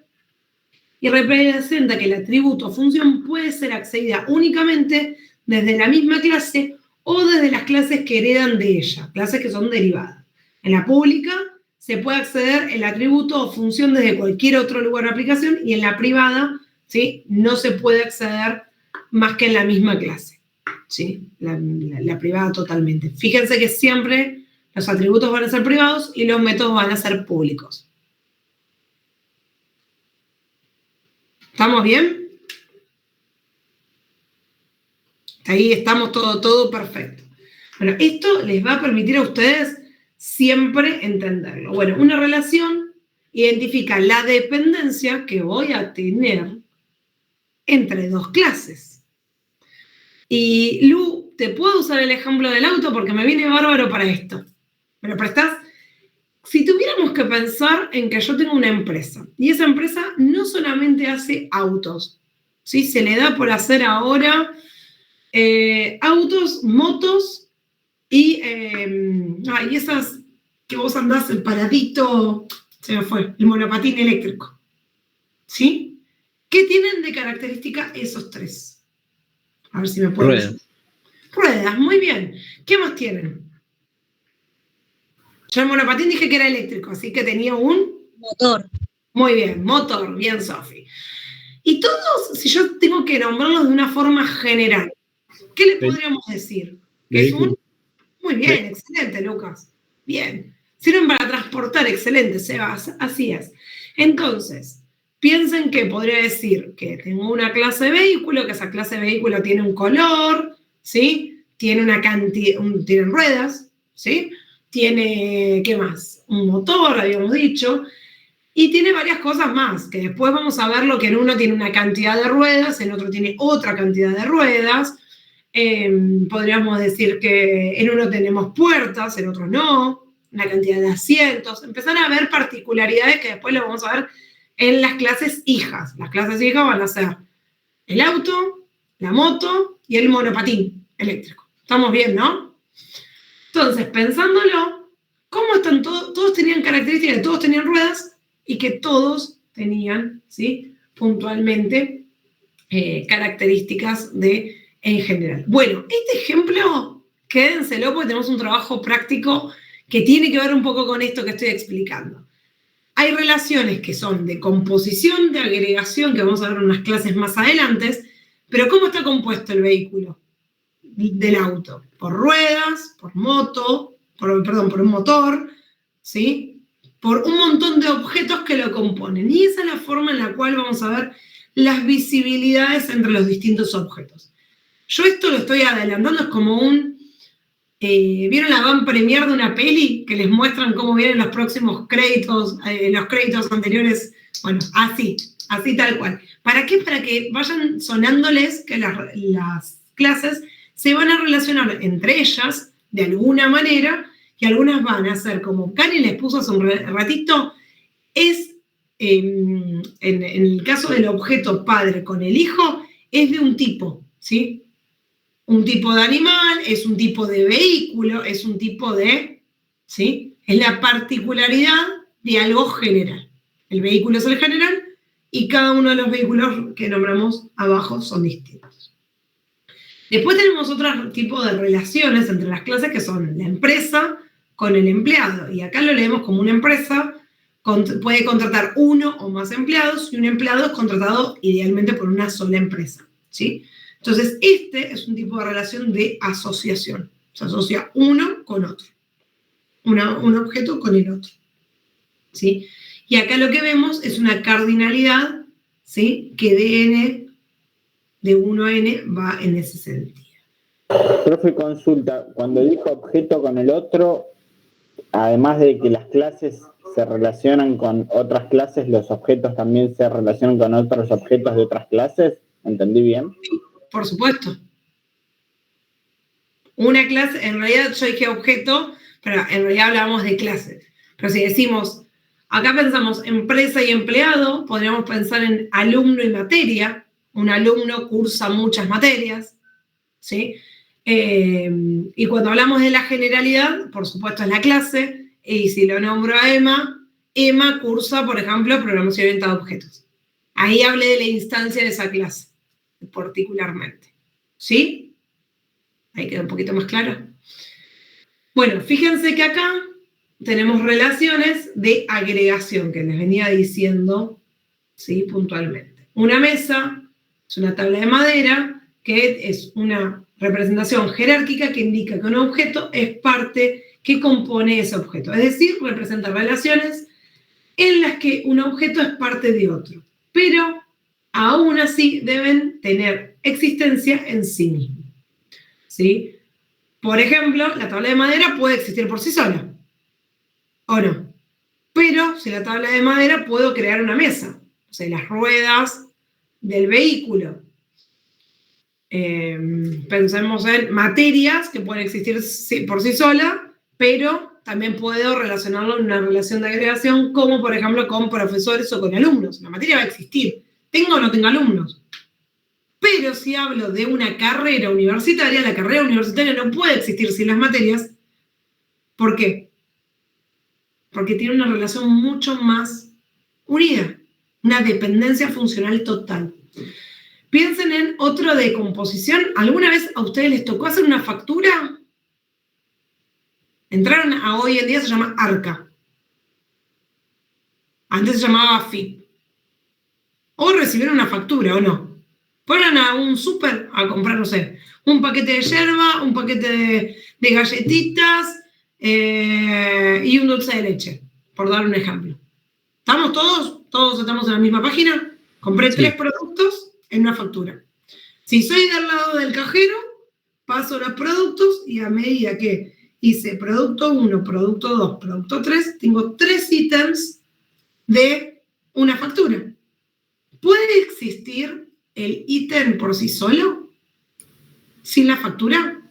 y representa que el atributo o función puede ser accedida únicamente desde la misma clase o desde las clases que heredan de ella, clases que son derivadas. En la pública se puede acceder el atributo o función desde cualquier otro lugar de aplicación y en la privada, ¿sí? No se puede acceder más que en la misma clase, ¿sí? La privada totalmente. Fíjense que siempre los atributos van a ser privados y los métodos van a ser públicos. ¿Estamos bien? Ahí estamos todo perfecto. Bueno, esto les va a permitir a ustedes siempre entenderlo. Bueno, una relación identifica la dependencia que voy a tener entre dos clases. Y Lu, ¿te puedo usar el ejemplo del auto? Porque me viene bárbaro para esto. ¿Me lo prestás? Si tuviéramos que pensar en que yo tengo una empresa, y esa empresa no solamente hace autos, ¿sí? Se le da por hacer ahora autos, motos y esas que vos andás, el paradito, se me fue, el monopatín eléctrico. ¿Sí? ¿Qué tienen de característica esos tres? A ver si me puedo... Ruedas, muy bien. ¿Qué más tienen? Yo el monopatín dije que era eléctrico, así que tenía un... motor. Muy bien, motor, bien, Sofi. Y todos, si yo tengo que nombrarlos de una forma general, ¿qué le podríamos decir? ¿Que es un...? Muy bien, excelente, Lucas. Bien. Sirven para transportar, excelente, Sebas, así es. Entonces, piensen que podría decir que tengo una clase de vehículo, que esa clase de vehículo tiene un color, ¿sí? Tiene una cantidad, tiene ruedas, ¿sí? Tiene, ¿qué más? Un motor, habíamos dicho, y tiene varias cosas más, que después vamos a ver lo que en uno tiene una cantidad de ruedas, en otro tiene otra cantidad de ruedas, Podríamos decir que en uno tenemos puertas, en otro no, una cantidad de asientos. Empezar a ver particularidades que después lo vamos a ver en las clases hijas. Las clases hijas van a ser el auto, la moto y el monopatín eléctrico. ¿Estamos bien, no? Entonces, pensándolo, ¿cómo están todos? Todos tenían características, todos tenían ruedas y que todos tenían, ¿sí?, puntualmente características en general. Bueno, este ejemplo, quédenselo porque tenemos un trabajo práctico que tiene que ver un poco con esto que estoy explicando. Hay relaciones que son de composición, de agregación, que vamos a ver en unas clases más adelante, pero ¿cómo está compuesto el vehículo del auto? Por ruedas, por moto, por un motor, ¿sí?, por un montón de objetos que lo componen. Y esa es la forma en la cual vamos a ver las visibilidades entre los distintos objetos. Yo esto lo estoy adelantando, es como ¿vieron la van premier de una peli? Que les muestran cómo vienen los próximos créditos, los créditos anteriores. Bueno, así tal cual. ¿Para qué? Para que vayan sonándoles que las clases se van a relacionar entre ellas de alguna manera, y algunas van a ser, como Cari les puso hace un ratito, es, en el caso del objeto padre con el hijo, es de un tipo, ¿sí? Un tipo de animal, es un tipo de vehículo, es un tipo de, ¿sí?, es la particularidad de algo general. El vehículo es el general y cada uno de los vehículos que nombramos abajo son distintos. Después tenemos otro tipo de relaciones entre las clases que son la empresa con el empleado. Y acá lo leemos como una empresa puede contratar uno o más empleados y un empleado es contratado idealmente por una sola empresa, ¿sí? Entonces, este es un tipo de relación de asociación. Se asocia uno con otro. Un objeto con el otro, ¿sí? Y acá lo que vemos es una cardinalidad, ¿sí?, que de n, de 1 a n, va en ese sentido. Profe, consulta, cuando dijo objeto con el otro, además de que las clases se relacionan con otras clases, ¿los objetos también se relacionan con otros objetos de otras clases? ¿Entendí bien? Por supuesto. Una clase, en realidad yo dije objeto, pero en realidad hablábamos de clase. Pero si decimos, acá pensamos empresa y empleado, podríamos pensar en alumno y materia. Un alumno cursa muchas materias, ¿sí? Y cuando hablamos de la generalidad, por supuesto es la clase, y si lo nombro a Emma cursa, por ejemplo, programación orientada a objetos. Ahí hablé de la instancia de esa clase, particularmente. ¿Sí? Ahí queda un poquito más claro. Bueno, fíjense que acá tenemos relaciones de agregación, que les venía diciendo, ¿sí?, puntualmente. Una mesa es una tabla de madera, que es una representación jerárquica que indica que un objeto es parte que compone ese objeto. Es decir, representa relaciones en las que un objeto es parte de otro. Pero aún así deben tener existencia en sí mismos, ¿sí? Por ejemplo, la tabla de madera puede existir por sí sola, ¿o no? Pero si la tabla de madera puedo crear una mesa, o sea, las ruedas del vehículo. Pensemos en materias que pueden existir por sí sola, pero también puedo relacionarlo en una relación de agregación, como por ejemplo con profesores o con alumnos. La materia va a existir, tengo o no tengo alumnos. Pero si hablo de una carrera universitaria, la carrera universitaria no puede existir sin las materias. ¿Por qué? Porque tiene una relación mucho más unida, una dependencia funcional total. Piensen en otro de composición. ¿Alguna vez a ustedes les tocó hacer una factura? Entraron a hoy en día, se llama ARCA. Antes se llamaba FIP. O recibieron una factura, ¿o no? Fueron a un súper a comprar, no sé, un paquete de yerba, un paquete de galletitas y un dulce de leche, por dar un ejemplo. ¿Estamos todos? ¿Todos estamos en la misma página? Compré 3 productos en una factura. Si soy del lado del cajero, paso los productos y a medida que hice producto 1, producto 2, producto 3, tengo 3 ítems de una factura. ¿Puede existir el ítem por sí solo? sin la factura?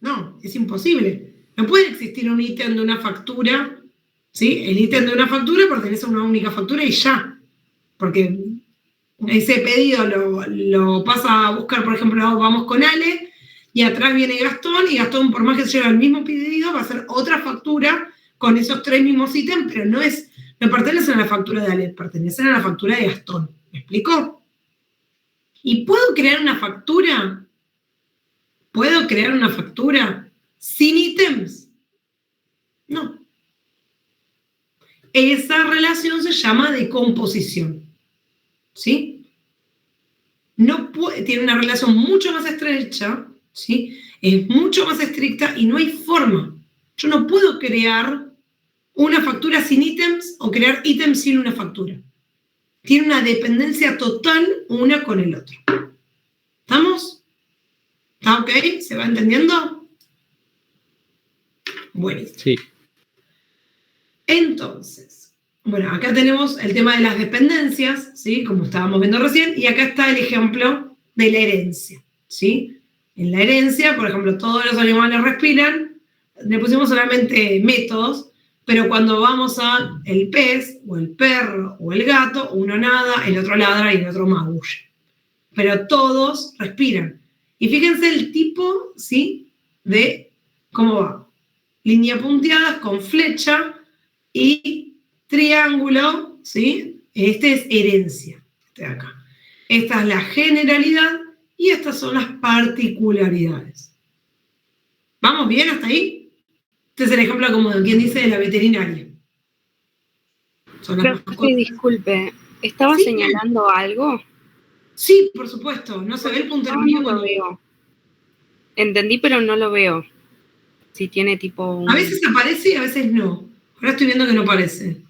No, es imposible. No puede existir un ítem de una factura, ¿sí? El ítem de una factura pertenece a una única factura y ya. Porque ese pedido lo pasa a buscar, por ejemplo, vamos con Ale, y atrás viene Gastón, y Gastón, por más que se lleve el mismo pedido, va a hacer otra factura con esos 3 mismos ítems, pero no pertenecen a la factura de Ale, pertenecen a la factura de Gastón. ¿Me explico? ¿Y puedo crear una factura? ¿Puedo crear una factura sin ítems? No. Esa relación se llama decomposición. ¿Sí? Tiene una relación mucho más estrecha, ¿sí? Es mucho más estricta y no hay forma. Yo no puedo crear una factura sin ítems o crear ítems sin una factura. Tiene una dependencia total una con el otro. ¿Estamos? ¿Está ok? ¿Se va entendiendo? Buenísimo. Sí. Entonces, bueno, acá tenemos el tema de las dependencias, ¿sí? Como estábamos viendo recién, y acá está el ejemplo de la herencia, ¿sí? En la herencia, por ejemplo, todos los animales respiran, le pusimos solamente métodos, pero cuando vamos a el pez, o el perro, o el gato, uno nada, el otro ladra y el otro maulla. Pero todos respiran. Y fíjense el tipo, ¿sí? De cómo va. Línea punteada con flecha y triángulo, ¿sí? Este es herencia, este de acá. Esta es la generalidad y estas son las particularidades. ¿Vamos bien hasta ahí? Este es el ejemplo como quien dice de la veterinaria. Profe, disculpe, ¿estaba señalando algo? Sí, por supuesto. No se ve el puntero mío. No lo veo. Entendí, pero no lo veo. Si tiene tipo... A veces aparece y a veces no. Ahora estoy viendo que no aparece.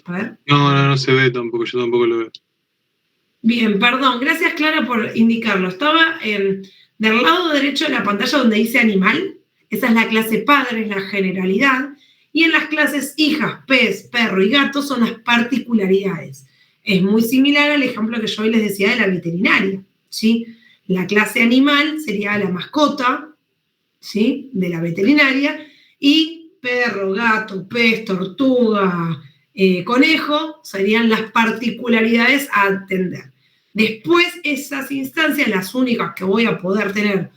A ver. No se ve tampoco, yo tampoco lo veo. Bien, perdón. Gracias, Clara, por indicarlo. Estaba del lado derecho de la pantalla donde dice animal. Esa es la clase padre, es la generalidad. Y en las clases hijas, pez, perro y gato son las particularidades. Es muy similar al ejemplo que yo hoy les decía de la veterinaria, ¿sí? La clase animal sería la mascota, ¿sí? De la veterinaria, y perro, gato, pez, tortuga, conejo serían las particularidades a atender. Después, esas instancias, las únicas que voy a poder tener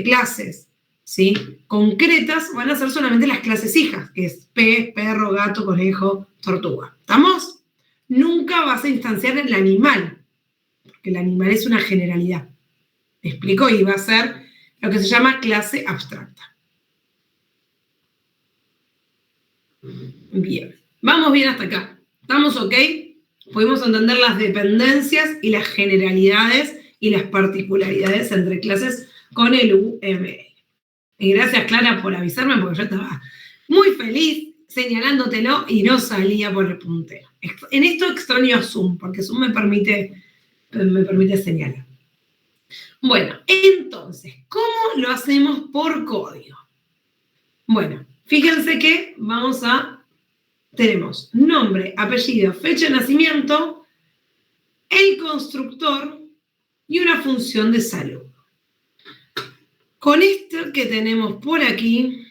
clases, ¿sí? Concretas, van a ser solamente las clases hijas, que es pez, perro, gato, conejo, tortuga. ¿Estamos? Nunca vas a instanciar el animal, porque el animal es una generalidad. ¿Me explico? Y va a ser lo que se llama clase abstracta. Bien. Vamos bien hasta acá. ¿Estamos ok? Pudimos entender las dependencias y las generalidades y las particularidades entre clases con el UML. Y gracias, Clara, por avisarme, porque yo estaba muy feliz señalándotelo y no salía por el puntero. En esto extraño a Zoom, porque Zoom me permite señalar. Bueno, entonces, ¿cómo lo hacemos por código? Bueno, fíjense que tenemos nombre, apellido, fecha de nacimiento, el constructor y una función de saludo. Con esto que tenemos por aquí,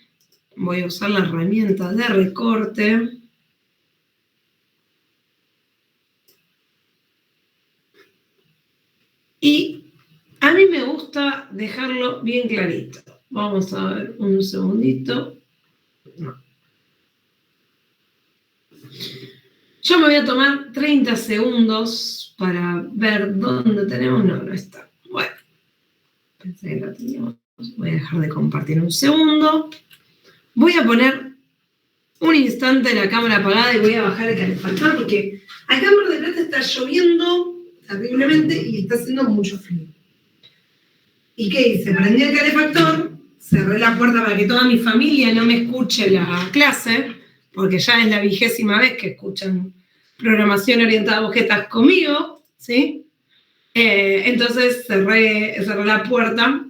voy a usar la herramienta de recorte. Y a mí me gusta dejarlo bien clarito. Vamos a ver un segundito. No. Yo me voy a tomar 30 segundos para ver dónde tenemos. No está. Bueno, pensé que lo teníamos. Voy a dejar de compartir un segundo. Voy a poner un instante la cámara apagada y voy a bajar el calefactor porque acá en Mar del Plata está lloviendo terriblemente y está haciendo mucho frío. ¿Y qué hice? Prendí el calefactor, cerré la puerta para que toda mi familia no me escuche la clase, porque ya es la 20ª vez que escuchan programación orientada a objetos conmigo, ¿sí? Entonces cerré la puerta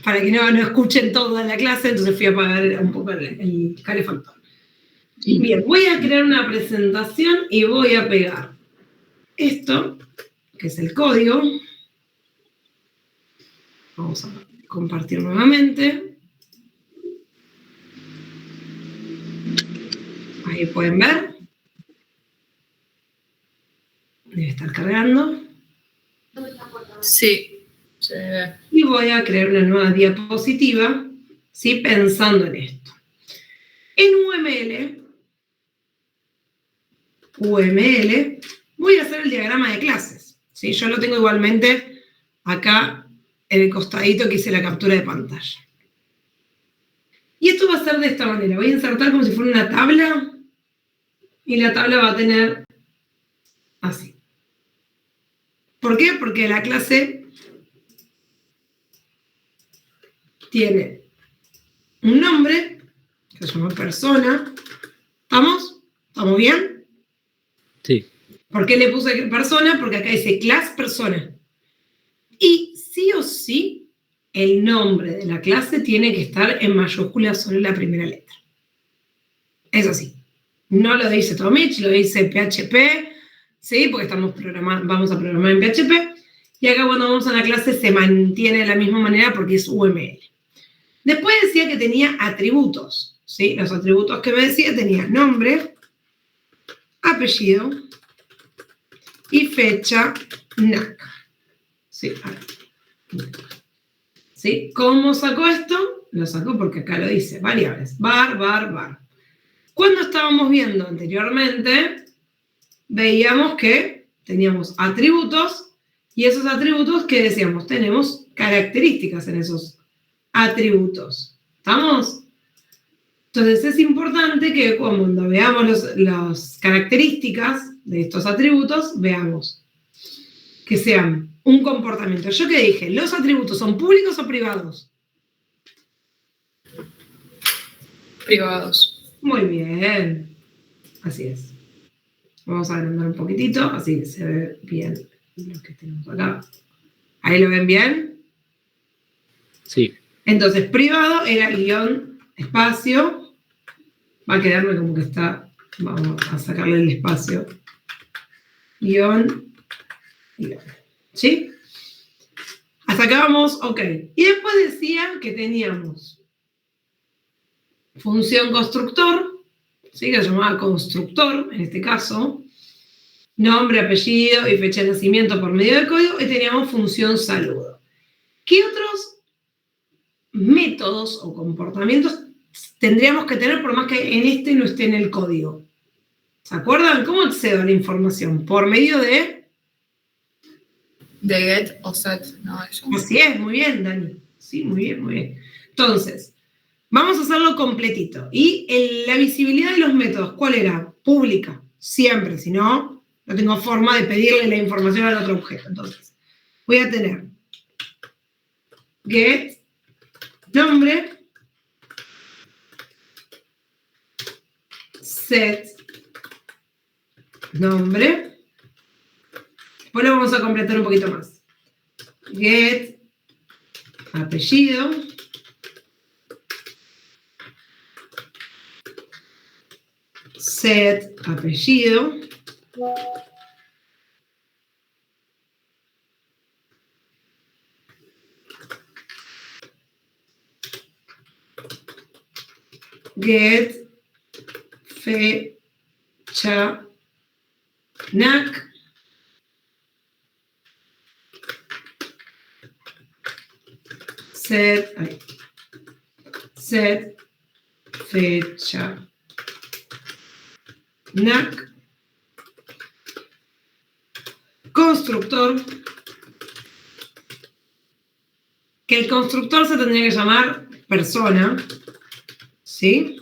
para que no escuchen toda la clase, entonces fui a apagar un poco el calefactor. Bien, voy a crear una presentación y voy a pegar esto, que es el código. Vamos a compartir nuevamente. Ahí pueden ver. Debe estar cargando. Sí, se ve. Y voy a crear una nueva diapositiva, ¿sí? Pensando en esto. En UML, voy a hacer el diagrama de clases, ¿sí? Yo lo tengo igualmente acá en el costadito que hice la captura de pantalla. Y esto va a ser de esta manera. Voy a insertar como si fuera una tabla y la tabla va a tener así. ¿Por qué? Porque la clase tiene un nombre, que se llama persona. ¿Estamos? ¿Estamos bien? Sí. ¿Por qué le puse persona? Porque acá dice class persona. Y sí o sí, el nombre de la clase tiene que estar en mayúsculas sobre la primera letra. Es así. No lo dice Tomich, lo dice PHP, ¿sí? Porque vamos a programar en PHP. Y acá cuando vamos a la clase se mantiene de la misma manera porque es UML. Después decía que tenía atributos, ¿sí? Los atributos que me decía tenía nombre, apellido y fecha NAC. ¿Sí? ¿Sí? ¿Cómo sacó esto? Lo sacó porque acá lo dice, variables, var. Cuando estábamos viendo anteriormente, veíamos que teníamos atributos y esos atributos que decíamos, tenemos características en esos atributos. ¿Estamos? Entonces es importante que cuando veamos las características de estos atributos, veamos que sean un comportamiento. ¿Yo qué dije? ¿Los atributos son públicos o privados? Privados. Muy bien. Así es. Vamos a agrandar un poquitito, así se ve bien lo que tenemos acá. ¿Ahí lo ven bien? Sí. Entonces, privado era guión, espacio. Va a quedarme como que está. Vamos a sacarle el espacio. Guión. ¿Sí? Hasta acá vamos, ok. Y después decía que teníamos función constructor, ¿sí? Que se llamaba constructor, en este caso. Nombre, apellido y fecha de nacimiento por medio del código. Y teníamos función saludo. ¿Qué otros métodos o comportamientos tendríamos que tener por más que en este no esté en el código? ¿Se acuerdan? ¿Cómo accedo a la información? Por medio de... De get o set, no, eso. Así es, muy bien, Dani. Sí, muy bien. Entonces, vamos a hacerlo completito. Y la visibilidad de los métodos, ¿cuál era? Pública, siempre, si no, no tengo forma de pedirle la información al otro objeto. Entonces, voy a tener get, nombre, set, nombre. Después lo vamos a completar un poquito más. Get, apellido. Set, apellido. Get, fecha, NAC. Set, fecha, NAC. Constructor. Que el constructor se tendría que llamar persona. ¿Sí?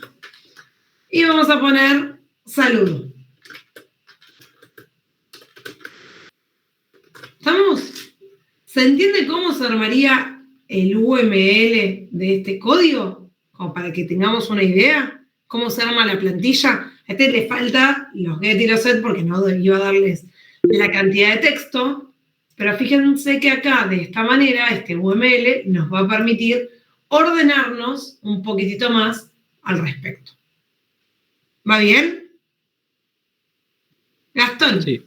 Y vamos a poner saludo. ¿Estamos? ¿Se entiende cómo se armaría el UML de este código? Como para que tengamos una idea. ¿Cómo se arma la plantilla? A este le falta los get y los set porque no iba a darles la cantidad de texto. Pero fíjense que acá, de esta manera, este UML nos va a permitir ordenarnos un poquitito más al respecto. ¿Va bien? Gastón. Sí.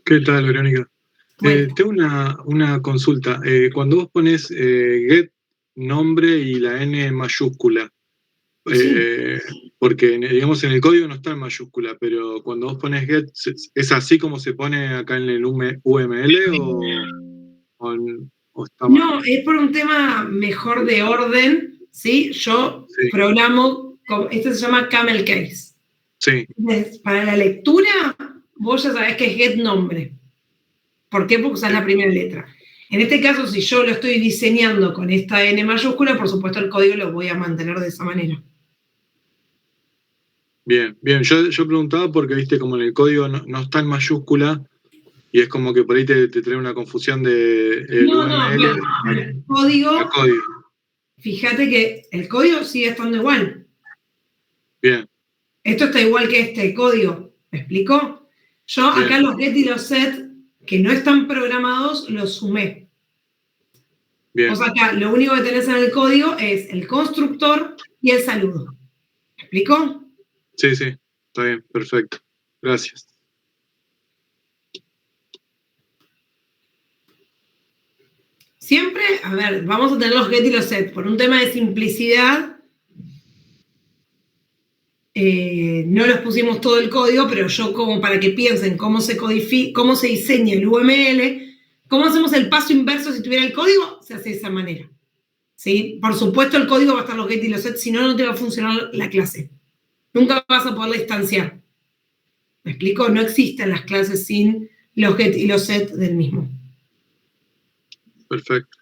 ¿Qué tal, Verónica? Bueno. Tengo una consulta. Cuando vos pones get nombre y la N mayúscula, porque digamos en el código no está en mayúscula, pero cuando vos pones get, ¿es así como se pone acá en el UML o está mal? No, es por un tema mejor de orden, ¿sí? Yo programo, esto se llama camel case. Sí. Entonces, para la lectura, vos ya sabés que es get nombre. ¿Por qué? Porque usás la primera letra. En este caso, si yo lo estoy diseñando con esta N mayúscula, por supuesto el código lo voy a mantener de esa manera. Bien, bien. Yo preguntaba porque, viste, como en el código no está en mayúscula y es como que por ahí te trae una confusión de UML. El código, fíjate que el código sigue estando igual. Bien. Esto está igual que este código. ¿Me explico? Yo acá los get y los set que no están programados los sumé. Bien. O sea, acá lo único que tenés en el código es el constructor y el saludo. ¿Me explico? Sí, está bien, perfecto. Gracias. Siempre, a ver, vamos a tener los get y los set. Por un tema de simplicidad, no los pusimos todo el código, pero yo como para que piensen cómo se diseña el UML, cómo hacemos el paso inverso si tuviera el código, se hace de esa manera. ¿Sí? Por supuesto el código va a estar los get y los set, si no, no te va a funcionar la clase. Nunca vas a poderla instanciar. ¿Me explico? No existen las clases sin los get y los set del mismo. Perfecto.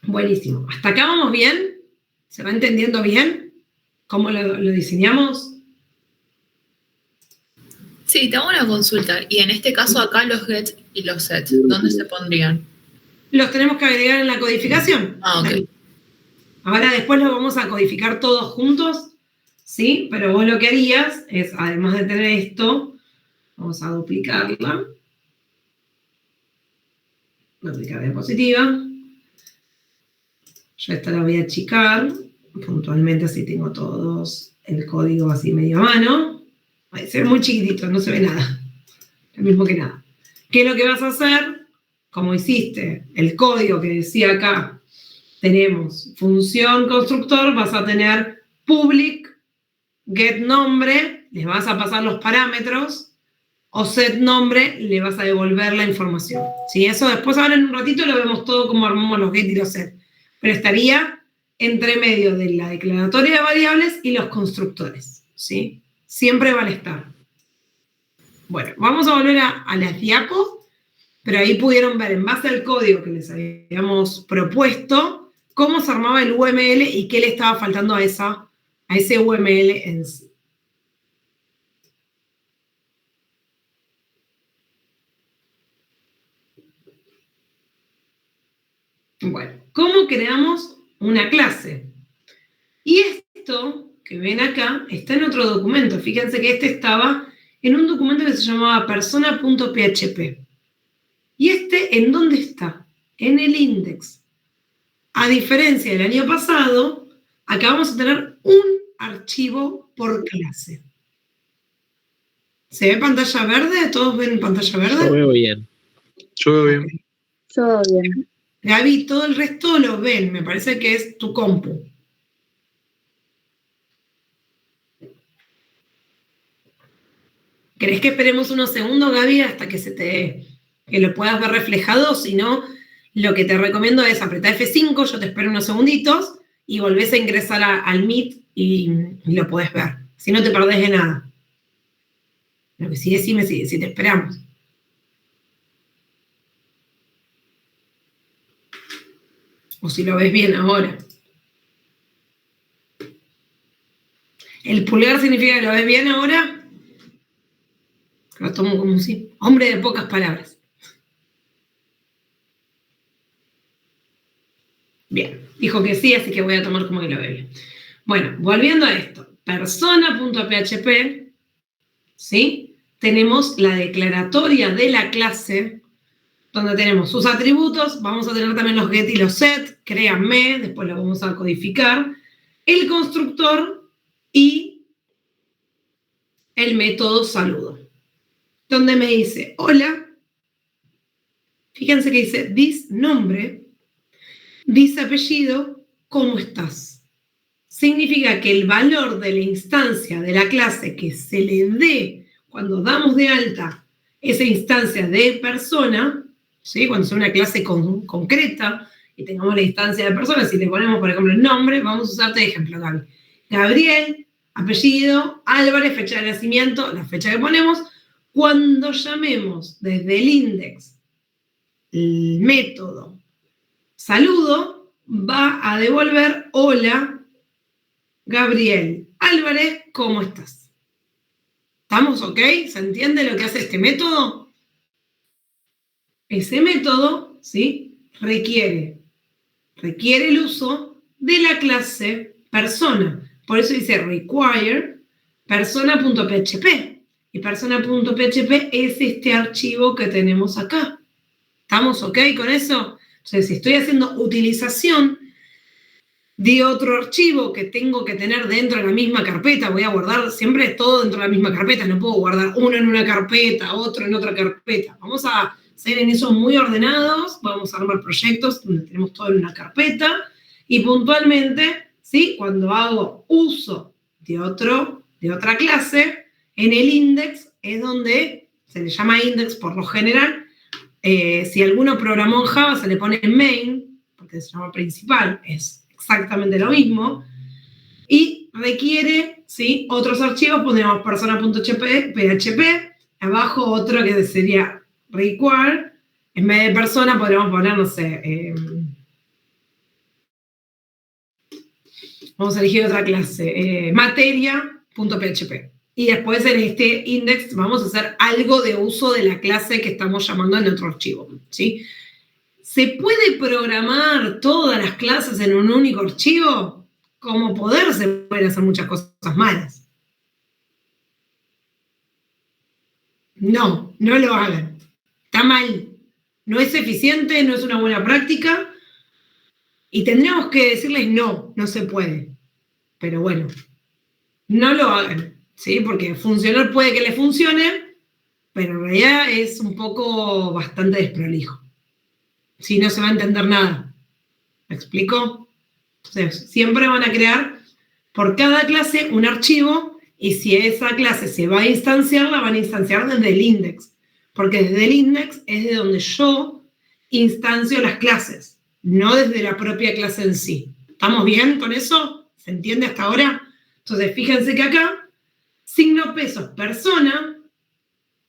Buenísimo. ¿Hasta acá vamos bien? ¿Se va entendiendo bien cómo lo diseñamos? Sí, te hago una consulta. Y en este caso acá los get y los set, ¿dónde se pondrían? Los tenemos que agregar en la codificación. Ah, ok. Ahora después los vamos a codificar todos juntos, ¿sí? Pero vos lo que harías es, además de tener esto, vamos a duplicarla. Duplicar diapositiva. Yo esta la voy a achicar, puntualmente así tengo todos el código así medio a mano. Va a ser muy chiquitito, no se ve nada. Lo mismo que nada. ¿Qué es lo que vas a hacer? Como hiciste el código que decía acá, tenemos función constructor, vas a tener public, get nombre, les vas a pasar los parámetros, o set nombre, le vas a devolver la información. ¿Sí? Eso después ahora en un ratito lo vemos todo como armamos los get y los set. Pero estaría entre medio de la declaratoria de variables y los constructores. ¿Sí? Siempre van a estar. Bueno, vamos a volver a las diapos, pero ahí pudieron ver en base al código que les habíamos propuesto cómo se armaba el UML y qué le estaba faltando a ese UML en sí. Bueno, ¿cómo creamos una clase? Y esto que ven acá está en otro documento. Fíjense que este estaba en un documento que se llamaba persona.php. ¿Y este en dónde está? En el index. A diferencia del año pasado, acá vamos a tener un archivo por clase. ¿Se ve pantalla verde? ¿Todos ven pantalla verde? Yo veo bien. Yo veo bien. Yo veo bien. Gaby, todo el resto lo ven. Me parece que es tu compu. ¿Querés que esperemos unos segundos, Gaby, hasta que que lo puedas ver reflejado? Si no, lo que te recomiendo es apretar F5, yo te espero unos segunditos y volvés a ingresar al Meet y lo podés ver. Si no te perdés de nada. Lo que sí, decime si te esperamos. O si lo ves bien ahora. ¿El pulgar significa que lo ves bien ahora? Lo tomo como un sí. Hombre de pocas palabras. Bien, dijo que sí, así que voy a tomar como que lo ve bien. Bueno, volviendo a esto. Persona.php, ¿sí? Tenemos la declaratoria de la clase, donde tenemos sus atributos, vamos a tener también los get y los set, créanme, después lo vamos a codificar, el constructor y el método saludo, donde me dice, hola, fíjense que dice this nombre, this apellido, ¿cómo estás? Significa que el valor de la instancia de la clase que se le dé cuando damos de alta esa instancia de persona, ¿sí? Cuando es una clase concreta y tengamos la instancia de persona, si le ponemos, por ejemplo, el nombre, vamos a usarte de ejemplo, Gaby. Gabriel, apellido, Álvarez, fecha de nacimiento, la fecha que ponemos. Cuando llamemos desde el index el método saludo, va a devolver hola, Gabriel Álvarez, ¿cómo estás? ¿Estamos ok? ¿Se entiende lo que hace este método? Ese método, ¿sí? Requiere el uso de la clase persona. Por eso dice require persona.php. Y persona.php es este archivo que tenemos acá. ¿Estamos ok con eso? Entonces, si estoy haciendo utilización de otro archivo que tengo que tener dentro de la misma carpeta, voy a guardar siempre todo dentro de la misma carpeta, no puedo guardar uno en una carpeta, otro en otra carpeta. Vamos a ser en eso muy ordenados, vamos a armar proyectos donde tenemos todo en una carpeta y puntualmente, ¿sí? Cuando hago uso de otra clase, en el index es donde se le llama index por lo general. Si alguno programó en Java se le pone en main, porque se llama principal, es exactamente lo mismo, y requiere, ¿sí? Otros archivos, pondríamos persona.php, abajo otro que sería require, en vez de persona podríamos poner, no sé, vamos a elegir otra clase, materia.php. Y después en este index vamos a hacer algo de uso de la clase que estamos llamando en otro archivo, ¿sí? ¿Se puede programar todas las clases en un único archivo? Como poder se pueden hacer muchas cosas malas. No, no lo hagan. Está mal. No es eficiente, no es una buena práctica. Y tendríamos que decirles no, no se puede. Pero bueno, no lo hagan. ¿Sí? Porque funcionar puede que le funcione, pero en realidad es un poco bastante desprolijo. Si no se va a entender nada. ¿Me explico? Entonces, siempre van a crear por cada clase un archivo y si esa clase se va a instanciar, la van a instanciar desde el index. Porque desde el index es de donde yo instancio las clases, no desde la propia clase en sí. ¿Estamos bien con eso? ¿Se entiende hasta ahora? Entonces, fíjense que acá signo pesos persona,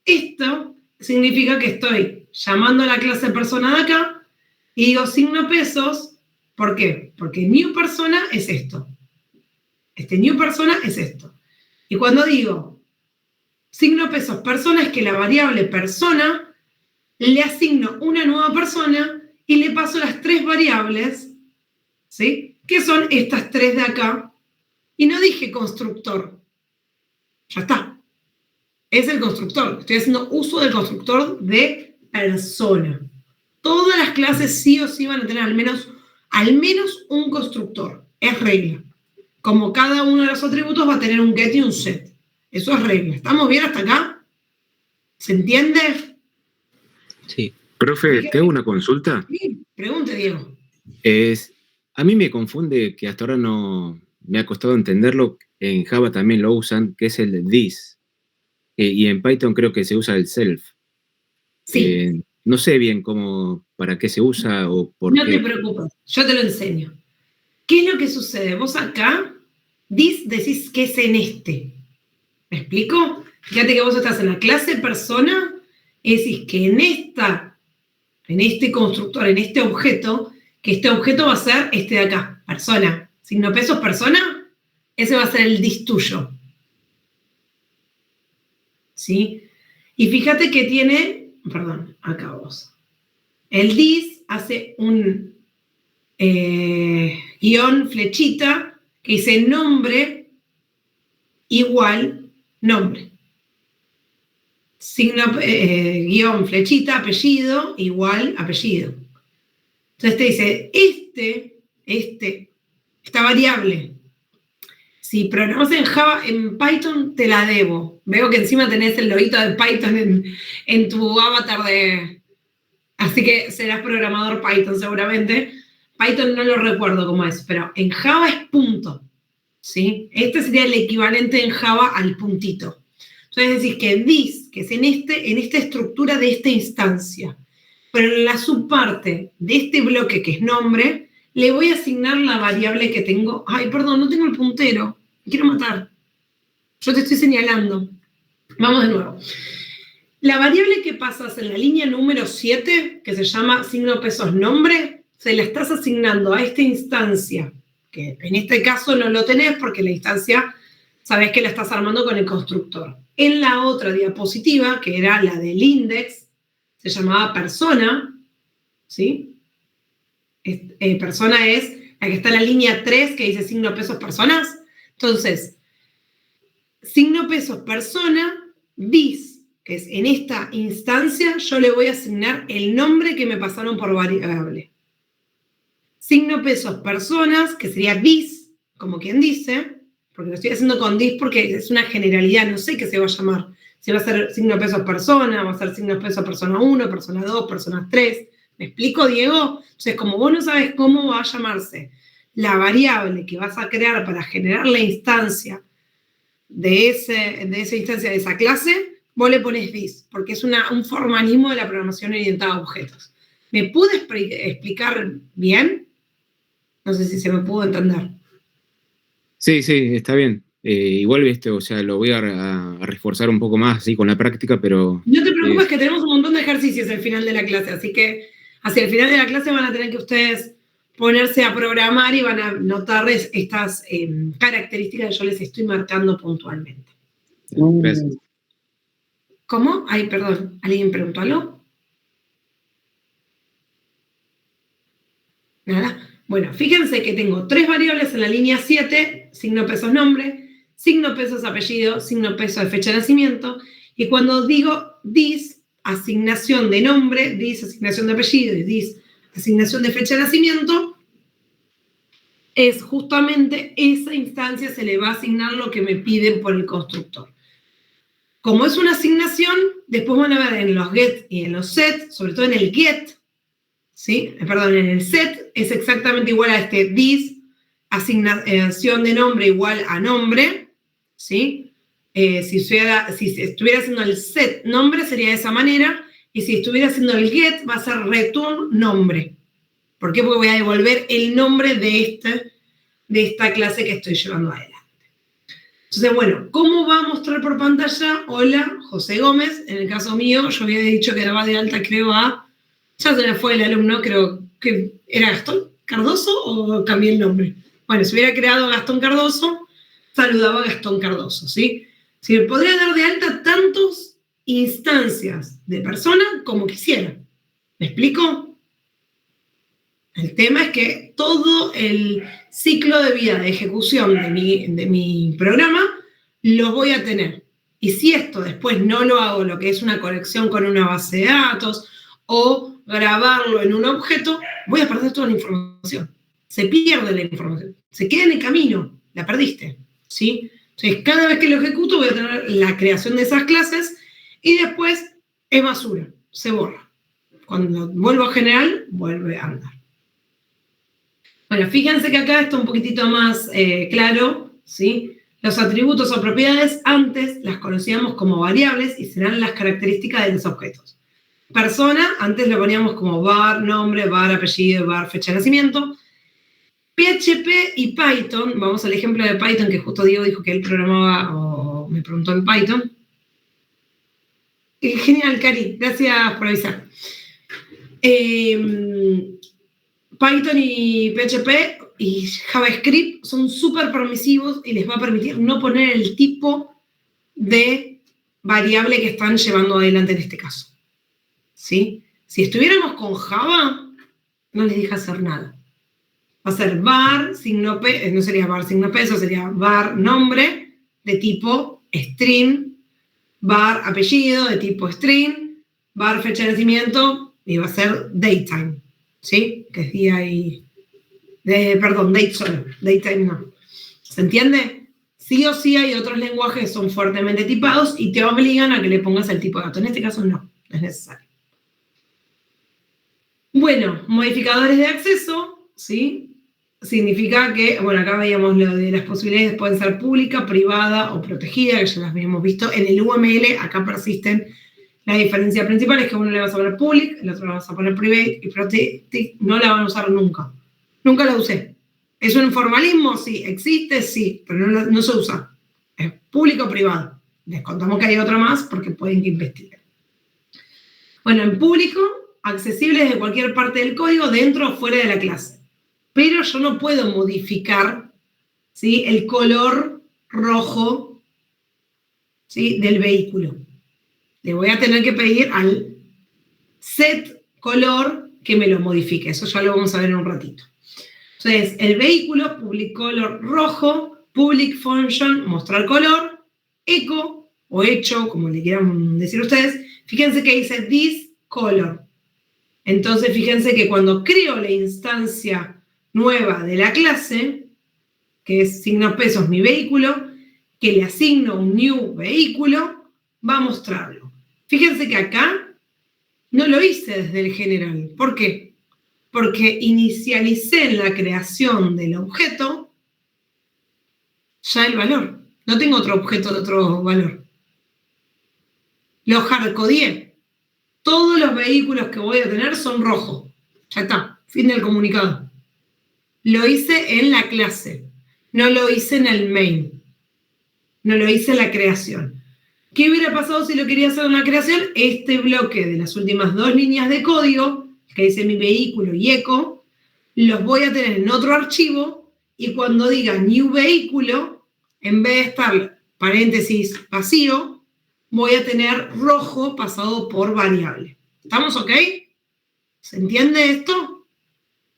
esto significa que estoy llamando a la clase persona de acá y digo signo pesos, ¿por qué? Porque new persona es esto. Este new persona es esto. Y cuando digo signo pesos persona es que la variable persona le asigno una nueva persona y le paso las tres variables, ¿sí? Que son estas tres de acá. Y no dije constructor. Ya está. Es el constructor. Estoy haciendo uso del constructor de persona. Todas las clases sí o sí van a tener al menos un constructor. Es regla. Como cada uno de los atributos va a tener un get y un set. Eso es regla. ¿Estamos bien hasta acá? ¿Se entiende? Sí. Profe, ¿te hago una consulta? Sí, pregunte, Diego. A mí me confunde que hasta ahora no me ha costado entenderlo. En Java también lo usan, que es el this. Y en Python creo que se usa el self. Sí. No sé bien para qué se usa o por qué. No te preocupes, yo te lo enseño. ¿Qué es lo que sucede? Vos acá, this decís que es en este. ¿Me explico? Fíjate que vos estás en la clase persona y decís que en este constructor, en este objeto, que este objeto va a ser este de acá, persona. Signo pesos persona, ese va a ser el dis tuyo. ¿Sí? Y fíjate que tiene, perdón, acá vos. El dis hace un guión flechita que dice nombre igual nombre. Signo, guión flechita, apellido igual apellido. Entonces te dice, esta variable, Si programas en Java, en Python te la debo. Veo que encima tenés el loguito de Python en tu avatar de... Así que serás programador Python seguramente. Python no lo recuerdo cómo es, pero en Java es punto. ¿Sí? Este sería el equivalente en Java al puntito. Entonces decís que this, que es en esta estructura de esta instancia, pero en la subparte de este bloque que es nombre, le voy a asignar la variable que tengo. Ay, perdón, no tengo el puntero. Me quiero matar. Yo te estoy señalando. Vamos de nuevo. La variable que pasas en la línea número 7, que se llama signo pesos nombre, se la estás asignando a esta instancia, que en este caso no lo tenés porque la instancia sabés que la estás armando con el constructor. En la otra diapositiva, que era la del index, se llamaba persona, ¿sí? Persona es la que está en la línea 3, que dice signo pesos personas. Entonces, signo pesos persona, this, que es en esta instancia, yo le voy a asignar el nombre que me pasaron por variable. Signo pesos personas, que sería this, como quien dice, porque lo estoy haciendo con this porque es una generalidad, no sé qué se va a llamar. Si va a ser signo pesos persona, va a ser signo pesos persona 1, persona 2, persona 3. ¿Me explico, Diego? Entonces, como vos no sabes cómo va a llamarse la variable que vas a crear para generar la instancia de esa instancia de esa clase, vos le pones this, porque es un formalismo de la programación orientada a objetos. ¿Me pude explicar bien? No sé si se me pudo entender. Sí, está bien. Igual, o sea, lo voy a reforzar un poco más así con la práctica, pero... No te preocupes que tenemos un montón de ejercicios al final de la clase, así que hacia el final de la clase van a tener que ustedes ponerse a programar y van a notar estas características que yo les estoy marcando puntualmente. Gracias. ¿Cómo? Ay, perdón, ¿alguien preguntó algo? Nada. Bueno, fíjense que tengo 3 variables en la línea 7, signo pesos nombre, signo pesos apellido, signo peso de fecha de nacimiento, y cuando digo this, asignación de nombre, this, asignación de apellido, y this, asignación de fecha de nacimiento, es justamente esa instancia se le va a asignar lo que me piden por el constructor. Como es una asignación, después van a ver en los get y en los set, sobre todo en el get, ¿sí? Perdón, en el set es exactamente igual a este this, asignación de nombre igual a nombre, ¿sí? Si estuviera haciendo el set nombre sería de esa manera, y si estuviera haciendo el get va a ser return nombre. ¿Por qué? Porque voy a devolver el nombre de esta clase que estoy llevando adelante. Entonces, bueno, ¿cómo va a mostrar por pantalla? Hola, José Gómez. En el caso mío, yo había dicho que daba de alta, creo, ya se me fue el alumno, creo que era Gastón Cardoso o cambié el nombre. Bueno, si hubiera creado a Gastón Cardoso, saludaba a Gastón Cardoso, ¿sí? Si me podría dar de alta tantas instancias de persona como quisiera. ¿Me explico? El tema es que todo el ciclo de vida de ejecución de mi programa lo voy a tener. Y si esto después no lo hago, lo que es una conexión con una base de datos o grabarlo en un objeto, voy a perder toda la información. Se pierde la información. Se queda en el camino. La perdiste. ¿Sí? Entonces, cada vez que lo ejecuto voy a tener la creación de esas clases y después es basura. Se borra. Cuando vuelvo a generar, vuelve a andar. Bueno, fíjense que acá está un poquitito más claro, ¿sí? Los atributos o propiedades antes las conocíamos como variables y serán las características de los objetos. Persona, antes lo poníamos como var, nombre, var, apellido, var, fecha de nacimiento. PHP y Python, vamos al ejemplo de Python, que justo Diego dijo que él programaba o me preguntó en Python. Genial, Cari, gracias por avisar. Python y PHP y JavaScript son súper permisivos y les va a permitir no poner el tipo de variable que están llevando adelante en este caso. ¿Sí? Si estuviéramos con Java, no les deja hacer nada. Va a ser var, signo peso, no sería var signo peso, sería var nombre de tipo string, var apellido de tipo string, var fecha de nacimiento y va a ser datetime. ¿Sí? Que es día y... perdón, date solo. Datetime no. ¿Se entiende? sí o sí hay otros lenguajes que son fuertemente tipados y te obligan a que le pongas el tipo de dato. En este caso no es necesario. Bueno, modificadores de acceso, ¿sí? Significa que, bueno, acá veíamos lo de las posibilidades, pueden ser pública, privada o protegida, que ya las habíamos visto. En el UML, acá persisten. La diferencia principal es que uno le vas a poner public, el otro le vas a poner private, y protected no la van a usar nunca. Nunca la usé. ¿Es un formalismo? Sí. ¿Existe? Sí, pero no se usa. Es público o privado. Les contamos que hay otra más porque pueden que investiguen. Bueno, en público, accesible desde cualquier parte del código, dentro o fuera de la clase. Pero yo no puedo modificar, ¿sí?, el color rojo, ¿sí?, del vehículo. Le voy a tener que pedir al set color que me lo modifique. Eso ya lo vamos a ver en un ratito. Entonces, el vehículo, public color rojo, public function, mostrar color, echo o hecho, como le quieran decir ustedes. Fíjense que dice this color. Entonces, fíjense que cuando creo la instancia nueva de la clase, que es signos pesos mi vehículo, que le asigno un new vehículo, va a mostrarlo. Fíjense que acá no lo hice desde el general. ¿Por qué? Porque inicialicé en la creación del objeto ya el valor. No tengo otro objeto de otro valor. Lo hardcodeé. Todos los vehículos que voy a tener son rojos. Ya está. Fin del comunicado. Lo hice en la clase. No lo hice en el main. No lo hice en la creación. ¿Qué hubiera pasado si lo quería hacer en la creación? Este bloque de las últimas 2 líneas de código, que dice mi vehículo y echo, los voy a tener en otro archivo y cuando diga new vehículo, en vez de estar paréntesis vacío, voy a tener rojo pasado por variable. ¿Estamos ok? ¿Se entiende esto?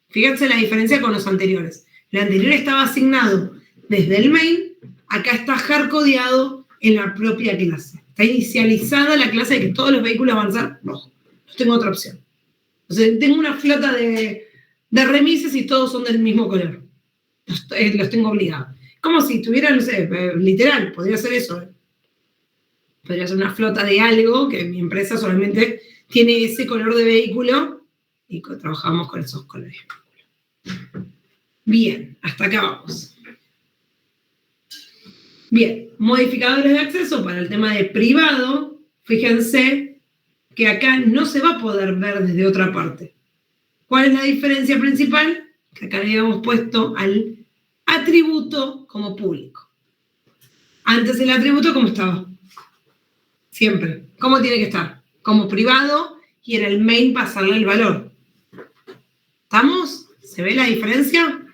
Fíjense la diferencia con los anteriores. El anterior estaba asignado desde el main, acá está hardcodeado en la propia clase. Está inicializada la clase de que todos los vehículos van a ser rojos. No tengo otra opción. Entonces, tengo una flota de remises y todos son del mismo color. Los tengo obligados. Como si tuvieran, no sé, literal, podría ser eso. Podría ser una flota de algo que mi empresa solamente tiene ese color de vehículo y trabajamos con esos colores. Bien, hasta acá vamos. Bien, modificadores de acceso para el tema de privado. Fíjense que acá no se va a poder ver desde otra parte. ¿Cuál es la diferencia principal? Que acá le habíamos puesto al atributo como público. Antes el atributo, ¿cómo estaba? Siempre. ¿Cómo tiene que estar? Como privado y en el main pasarle el valor. ¿Estamos? ¿Se ve la diferencia?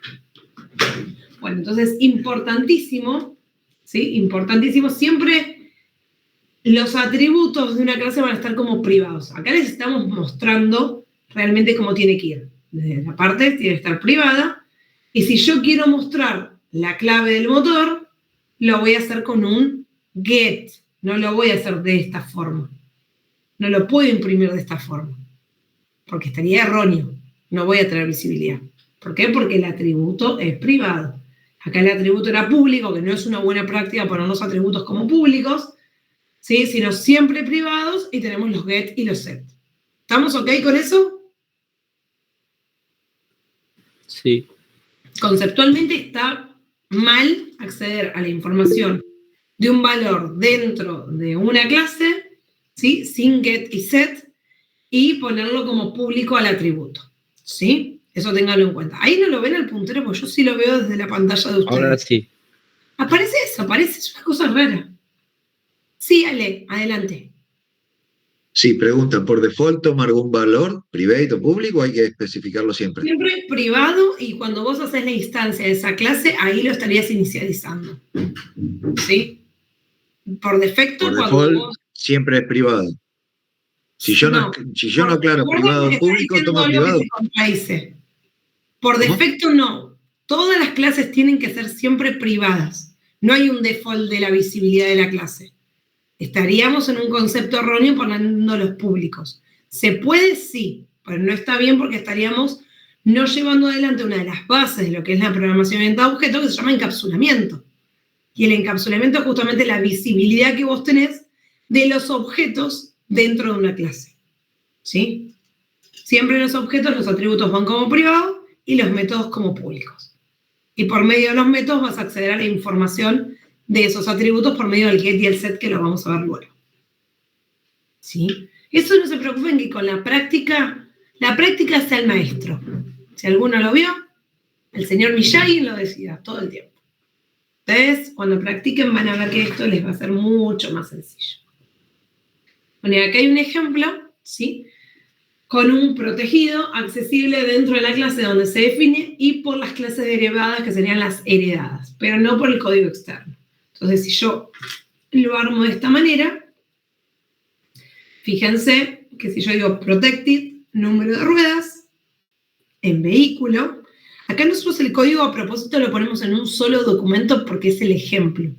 Bueno, entonces, importantísimo, ¿sí? Importantísimo. Siempre los atributos de una clase van a estar como privados. Acá les estamos mostrando realmente cómo tiene que ir. Desde la parte tiene que estar privada. Y si yo quiero mostrar la clave del motor, lo voy a hacer con un get. No lo voy a hacer de esta forma. No lo puedo imprimir de esta forma. Porque estaría erróneo. No voy a tener visibilidad. ¿Por qué? Porque el atributo es privado. Acá el atributo era público, que no es una buena práctica poner los atributos como públicos, ¿sí? Sino siempre privados y tenemos los get y los set. ¿Estamos ok con eso? Sí. Conceptualmente está mal acceder a la información de un valor dentro de una clase, ¿sí? Sin get y set, y ponerlo como público al atributo, ¿sí? Eso ténganlo en cuenta. Ahí no lo ven el puntero, porque yo sí lo veo desde la pantalla de ustedes. Ahora sí. Aparece eso, aparece, es una cosa rara. Sí, Ale, adelante. Sí, preguntan, ¿por default toma algún valor, privado o público, o hay que especificarlo siempre? Siempre privado, y cuando vos haces la instancia de esa clase, ahí lo estarías inicializando. ¿Sí? Por defecto, Por cuando default, vos... siempre es privado. Si yo no aclaro privado o público, toma privado. Por defecto no. Todas las clases tienen que ser siempre privadas. No hay un default de la visibilidad de la clase. Estaríamos en un concepto erróneo poniendo los públicos. ¿Se puede? Sí, pero no está bien porque estaríamos no llevando adelante una de las bases de lo que es la programación orientada a objetos, que se llama encapsulamiento. Y el encapsulamiento es justamente la visibilidad que vos tenés de los objetos dentro de una clase. ¿Sí? Siempre los objetos, los atributos van como privados y los métodos como públicos. Y por medio de los métodos vas a acceder a la información de esos atributos por medio del get y el set, que lo vamos a ver luego. ¿Sí? Eso no se preocupen, que con la práctica está el maestro. Si alguno lo vio, el señor Miyagi lo decía todo el tiempo. Ustedes, cuando practiquen, van a ver que esto les va a ser mucho más sencillo. Bueno, y acá hay un ejemplo, ¿sí? Con un protegido accesible dentro de la clase donde se define y por las clases derivadas, que serían las heredadas, pero no por el código externo. Entonces, si yo lo armo de esta manera, fíjense que si yo digo protected, número de ruedas, en vehículo, acá nosotros el código a propósito lo ponemos en un solo documento porque es el ejemplo.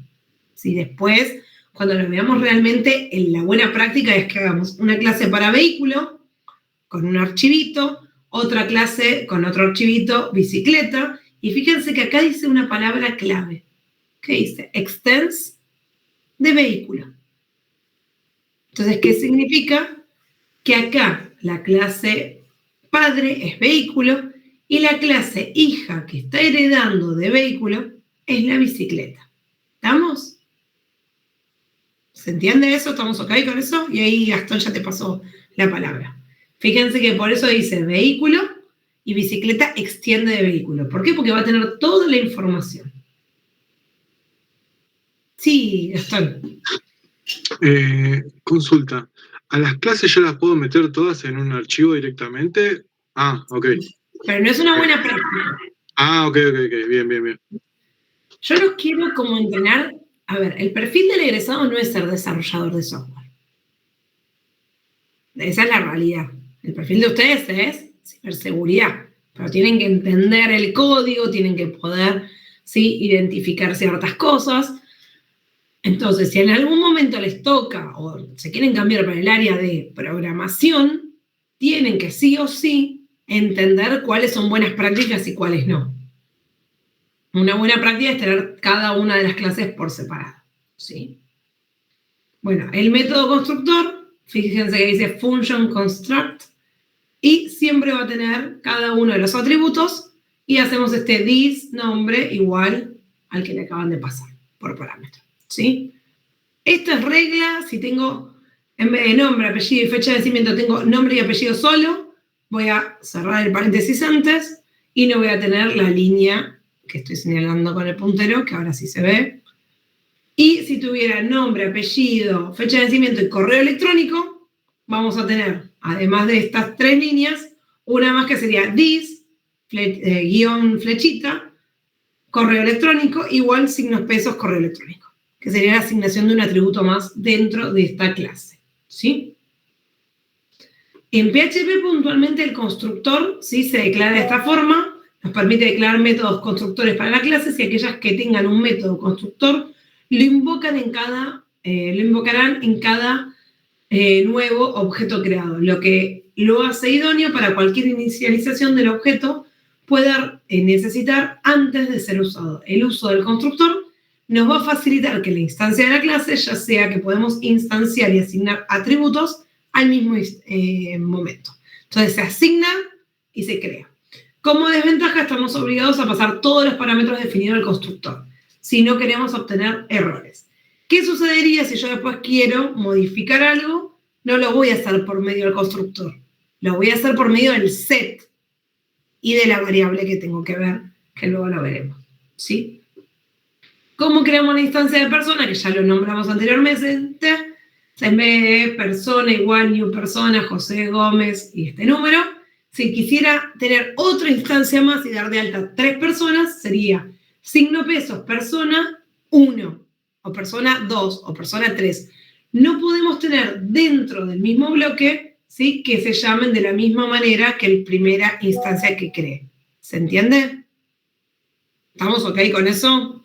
Si después, cuando lo veamos realmente, la buena práctica es que hagamos una clase para vehículo, con un archivito, otra clase con otro archivito, bicicleta, y fíjense que acá dice una palabra clave, que dice extends de vehículo. Entonces, ¿qué significa? Que acá la clase padre es vehículo y la clase hija que está heredando de vehículo es la bicicleta. ¿Estamos? ¿Se entiende eso? ¿Estamos ok con eso? Y ahí Gastón ya te pasó la palabra. Fíjense que por eso dice vehículo y bicicleta extiende de vehículo. ¿Por qué? Porque va a tener toda la información. Sí, Gastón. Consulta. ¿A las clases yo las puedo meter todas en un archivo directamente? Ah, ok. Pero no es una buena práctica. Ah, ok. Bien. Yo los quiero como entrenar. A ver, el perfil del egresado no es ser desarrollador de software. Esa es la realidad. El perfil de ustedes es ciberseguridad, pero tienen que entender el código, tienen que poder, ¿sí?, identificar ciertas cosas. Entonces, si en algún momento les toca o se quieren cambiar para el área de programación, tienen que sí o sí entender cuáles son buenas prácticas y cuáles no. Una buena práctica es tener cada una de las clases por separado, ¿sí? Bueno, el método constructor, fíjense que dice function construct, y siempre va a tener cada uno de los atributos, y hacemos este this nombre igual al que le acaban de pasar por parámetro, ¿sí? Esto es regla. Si tengo, en vez de nombre, apellido y fecha de nacimiento, tengo nombre y apellido solo, voy a cerrar el paréntesis antes y no voy a tener la línea que estoy señalando con el puntero, que ahora sí se ve. Y si tuviera nombre, apellido, fecha de nacimiento y correo electrónico, vamos a tener, además de estas tres líneas, una más que sería this, guión flechita, correo electrónico, igual signos pesos, correo electrónico, que sería la asignación de un atributo más dentro de esta clase, ¿sí? En PHP puntualmente el constructor, ¿sí?, se declara de esta forma. Nos permite declarar métodos constructores para las clases, y aquellas que tengan un método constructor lo invocarán en cada nuevo objeto creado, lo que lo hace idóneo para cualquier inicialización del objeto pueda necesitar antes de ser usado. El uso del constructor nos va a facilitar que la instancia de la clase, ya sea que podemos instanciar y asignar atributos al mismo momento. Entonces se asigna y se crea. Como desventaja, estamos obligados a pasar todos los parámetros definidos al constructor, si no queremos obtener errores. ¿Qué sucedería si yo después quiero modificar algo? No lo voy a hacer por medio del constructor, lo voy a hacer por medio del set y de la variable que tengo que ver, que luego lo veremos, ¿sí? ¿Cómo creamos la instancia de persona? Que ya lo nombramos anteriormente. En vez de persona igual new persona, José Gómez y este número, si quisiera tener otra instancia más y dar de alta 3 personas, sería signo pesos persona 1, o persona 2, o persona 3. No podemos tener dentro del mismo bloque, ¿sí?, que se llamen de la misma manera que la primera instancia que cree. ¿Se entiende? ¿Estamos ok con eso?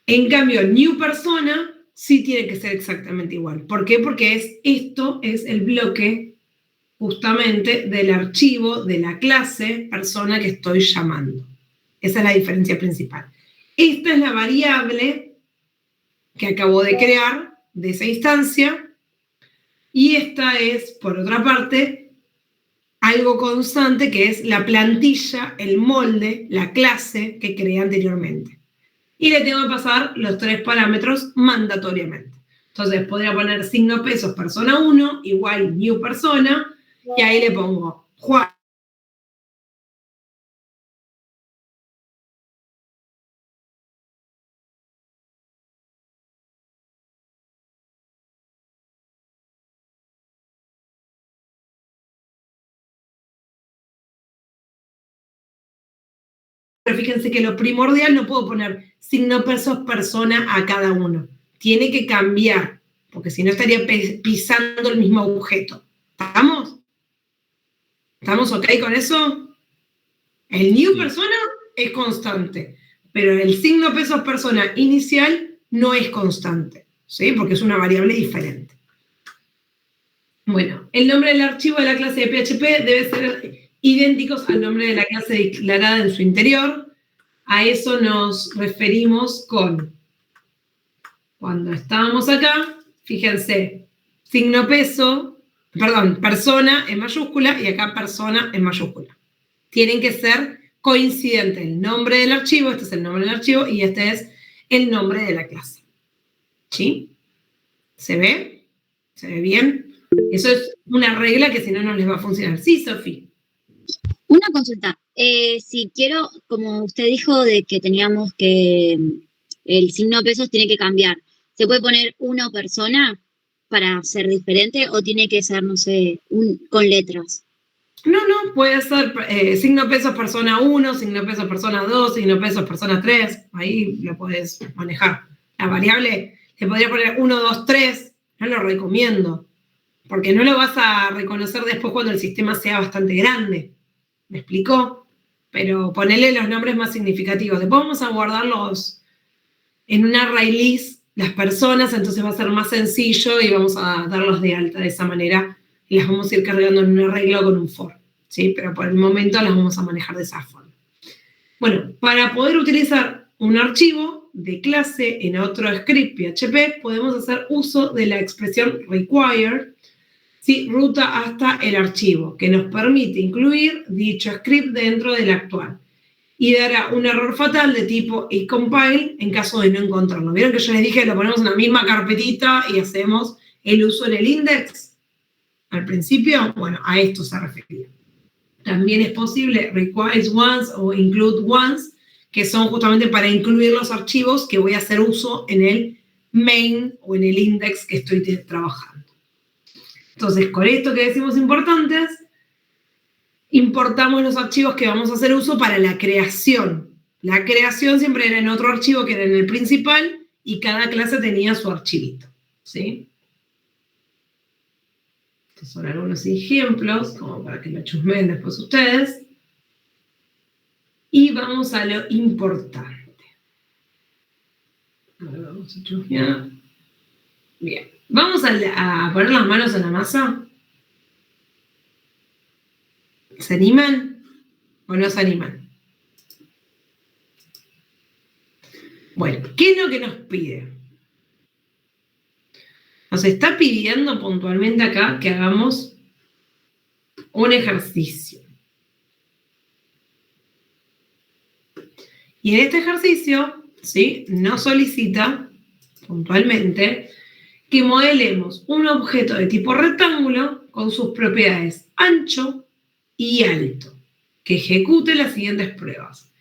En cambio, new persona sí tiene que ser exactamente igual. ¿Por qué? Porque esto es el bloque justamente del archivo de la clase persona que estoy llamando. Esa es la diferencia principal. Esta es la variable que acabo de crear de esa instancia, y esta es, por otra parte, algo constante, que es la plantilla, el molde, la clase que creé anteriormente. Y le tengo que pasar los 3 parámetros mandatoriamente. Entonces podría poner signo pesos persona 1 igual new persona, y ahí le pongo Juan. Pero fíjense que lo primordial, no puedo poner signo pesos persona a cada uno. Tiene que cambiar, porque si no estaría pisando el mismo objeto. ¿Estamos? ¿Estamos ok con eso? El new persona es constante, pero el signo pesos persona inicial no es constante, ¿sí? Porque es una variable diferente. Bueno, el nombre del archivo de la clase de PHP debe ser idénticos al nombre de la clase declarada en su interior. A eso nos referimos cuando estábamos acá, fíjense, signo peso, persona en mayúscula y acá persona en mayúscula. Tienen que ser coincidentes el nombre del archivo, este es el nombre del archivo y este es el nombre de la clase. ¿Sí? ¿Se ve? ¿Se ve bien? Eso es una regla que si no, no les va a funcionar. Sí, Sofía. Una consulta. Si quiero, como usted dijo, de que teníamos que el signo pesos tiene que cambiar, ¿se puede poner 1 persona para ser diferente o tiene que ser, no sé, con letras? No, puede ser signo pesos persona 1, signo pesos persona 2, signo pesos persona 3. Ahí lo puedes manejar. La variable le podría poner 1, 2, 3. No lo recomiendo, porque no lo vas a reconocer después cuando el sistema sea bastante grande. ¿Me explicó? Pero ponerle los nombres más significativos. Después vamos a guardarlos en un array list, las personas, entonces va a ser más sencillo y vamos a darlos de alta de esa manera y las vamos a ir cargando en un arreglo con un for, ¿sí? Pero por el momento las vamos a manejar de esa forma. Bueno, para poder utilizar un archivo de clase en otro script PHP, podemos hacer uso de la expresión require, ¿sí? Ruta hasta el archivo, que nos permite incluir dicho script dentro del actual. Y dará un error fatal de tipo isCompile en caso de no encontrarlo. ¿Vieron que yo les dije que lo ponemos en la misma carpetita y hacemos el uso en el index? Al principio, bueno, a esto se refería. También es posible requires once o include once, que son justamente para incluir los archivos que voy a hacer uso en el main o en el index que estoy trabajando. Entonces, con esto que decimos importantes, importamos los archivos que vamos a hacer uso para la creación. La creación siempre era en otro archivo que era en el principal y cada clase tenía su archivito, ¿sí? Estos son algunos ejemplos, como para que lo chusmeen después ustedes. Y vamos a lo importante. Ahora vamos a chusmear. Bien. Vamos a poner las manos en la masa. ¿Se animan o no se animan? Bueno, ¿qué es lo que nos pide? Nos está pidiendo puntualmente acá que hagamos un ejercicio. Y en este ejercicio, ¿sí? Nos solicita puntualmente que modelemos un objeto de tipo rectángulo con sus propiedades ancho y alto, que ejecute las siguientes pruebas.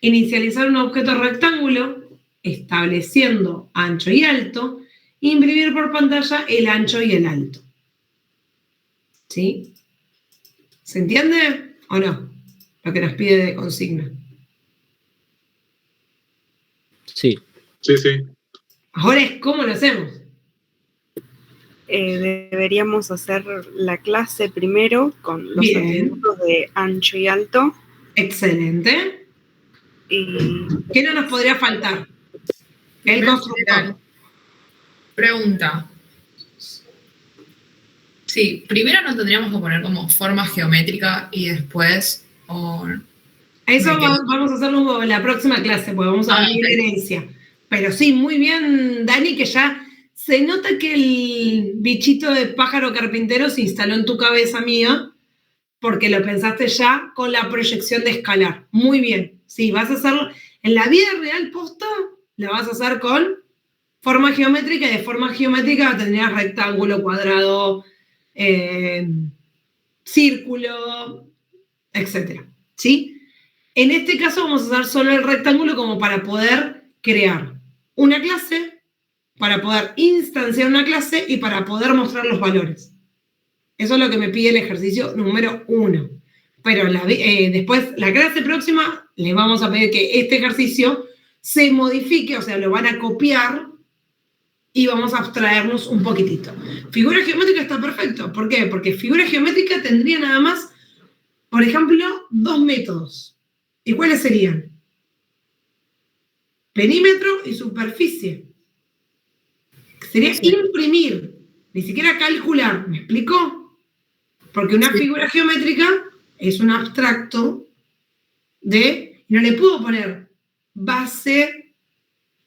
Inicializar un objeto rectángulo, estableciendo ancho y alto, e imprimir por pantalla el ancho y el alto. ¿Sí? ¿Se entiende o no? Lo que nos pide de consigna. Sí. Sí. Ahora es cómo lo hacemos. Deberíamos hacer la clase primero con los atributos de ancho y alto. Excelente. Y ¿Qué no nos podría faltar? El constructor. Pregunta. Sí, primero no tendríamos que poner como forma geométrica y después... Eso vamos a hacerlo en la próxima clase, porque vamos a ver la herencia. Pero sí, muy bien, Dani, que ya se nota que el bichito de pájaro carpintero se instaló en tu cabeza, mía, porque lo pensaste ya con la proyección de escalar. Muy bien. Sí, vas a hacerlo en la vida real posta, la vas a hacer con forma geométrica, y de forma geométrica tendrías rectángulo, cuadrado, círculo, etc. ¿Sí? En este caso vamos a usar solo el rectángulo como para poder crear una clase, para poder instanciar una clase y para poder mostrar los valores. Eso es lo que me pide el ejercicio número 1. Pero después, la clase próxima, les vamos a pedir que este ejercicio se modifique, o sea, lo van a copiar y vamos a abstraernos un poquitito. Figura geométrica está perfecto. ¿Por qué? Porque figura geométrica tendría nada más, por ejemplo, 2 métodos. ¿Y cuáles serían? Perímetro y superficie. Sería imprimir, ni siquiera calcular. ¿Me explico? Porque una figura geométrica es un abstracto no le puedo poner base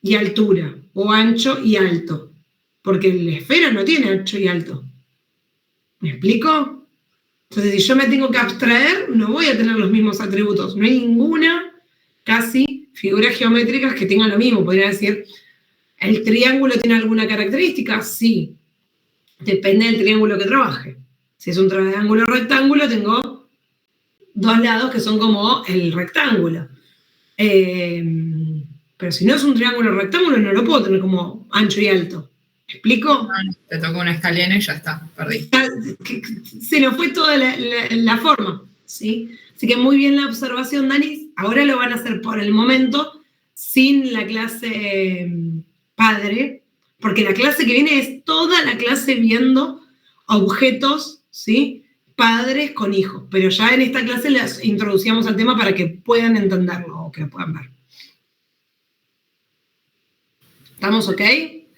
y altura, o ancho y alto, porque la esfera no tiene ancho y alto. ¿Me explico? Entonces, si yo me tengo que abstraer, no voy a tener los mismos atributos. No hay ninguna, casi, figuras geométricas que tengan lo mismo. Podría decir, ¿el triángulo tiene alguna característica? Sí. Depende del triángulo que trabaje. Si es un triángulo rectángulo, tengo 2 lados que son como el rectángulo. Pero si no es un triángulo rectángulo, no lo puedo tener como ancho y alto. ¿Me explico? Te tocó una escalera y ya está, perdí. Se nos fue toda la forma, ¿sí? Así que muy bien la observación, Dani. Ahora lo van a hacer por el momento sin la clase padre, porque la clase que viene es toda la clase viendo objetos, ¿sí? Padres con hijos. Pero ya en esta clase les introducíamos al tema para que puedan entenderlo o que lo puedan ver. ¿Estamos ok?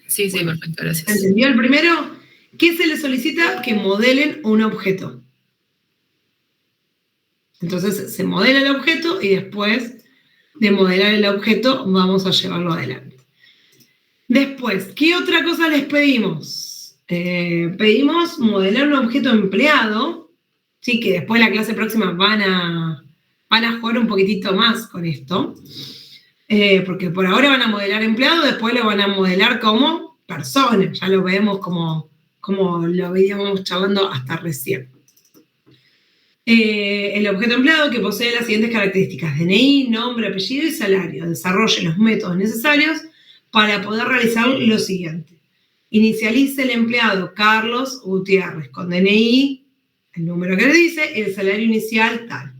Sí, perfecto, gracias. ¿Entendió el primero? ¿Qué se les solicita? Que modelen un objeto. Entonces se modela el objeto y después de modelar el objeto vamos a llevarlo adelante. Después, ¿qué otra cosa les pedimos? Pedimos modelar un objeto empleado, ¿sí? Que después la clase próxima van a jugar un poquitito más con esto. Porque por ahora van a modelar empleado, después lo van a modelar como persona. Ya lo vemos como lo veíamos charlando hasta recién. El objeto empleado que posee las siguientes características: DNI, nombre, apellido y salario. Desarrolle los métodos necesarios para poder realizar lo siguiente. Inicialice el empleado Carlos Gutiérrez con DNI, el número que le dice, el salario inicial tal.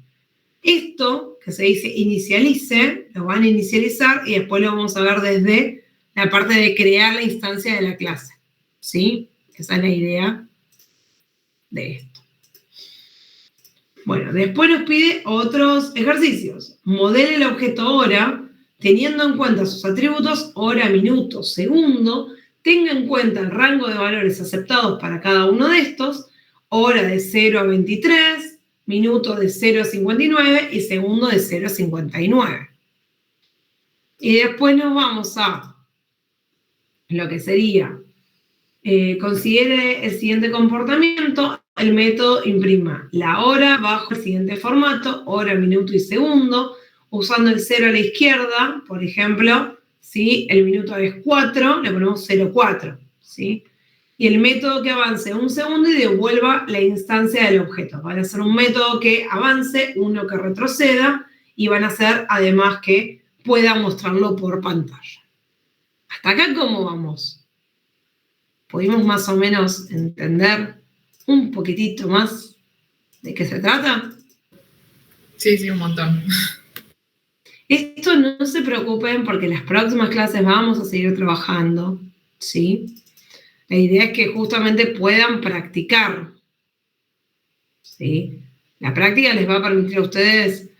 Esto que se dice inicialice, lo van a inicializar y después lo vamos a ver desde la parte de crear la instancia de la clase. ¿Sí? Esa es la idea de esto. Bueno, después nos pide otros ejercicios. Modele el objeto hora, teniendo en cuenta sus atributos hora, minuto, segundo. Tenga en cuenta el rango de valores aceptados para cada uno de estos. Hora de 0 a 23, minuto de 0 a 59 y segundo de 0 a 59. Y después nos vamos a lo que sería, considere el siguiente comportamiento. El método imprima la hora bajo el siguiente formato, hora, minuto y segundo, usando el 0 a la izquierda, por ejemplo, ¿sí? El minuto es 4, le ponemos 0,4, ¿sí? Y el método que avance un segundo y devuelva la instancia del objeto. Van a ser un método que avance, uno que retroceda, y van a ser además que pueda mostrarlo por pantalla. ¿Hasta acá cómo vamos? ¿Pudimos más o menos entender un poquitito más de qué se trata? Sí, un montón. Esto no se preocupen porque en las próximas clases vamos a seguir trabajando, ¿sí? La idea es que justamente puedan practicar, ¿sí? La práctica les va a permitir a ustedes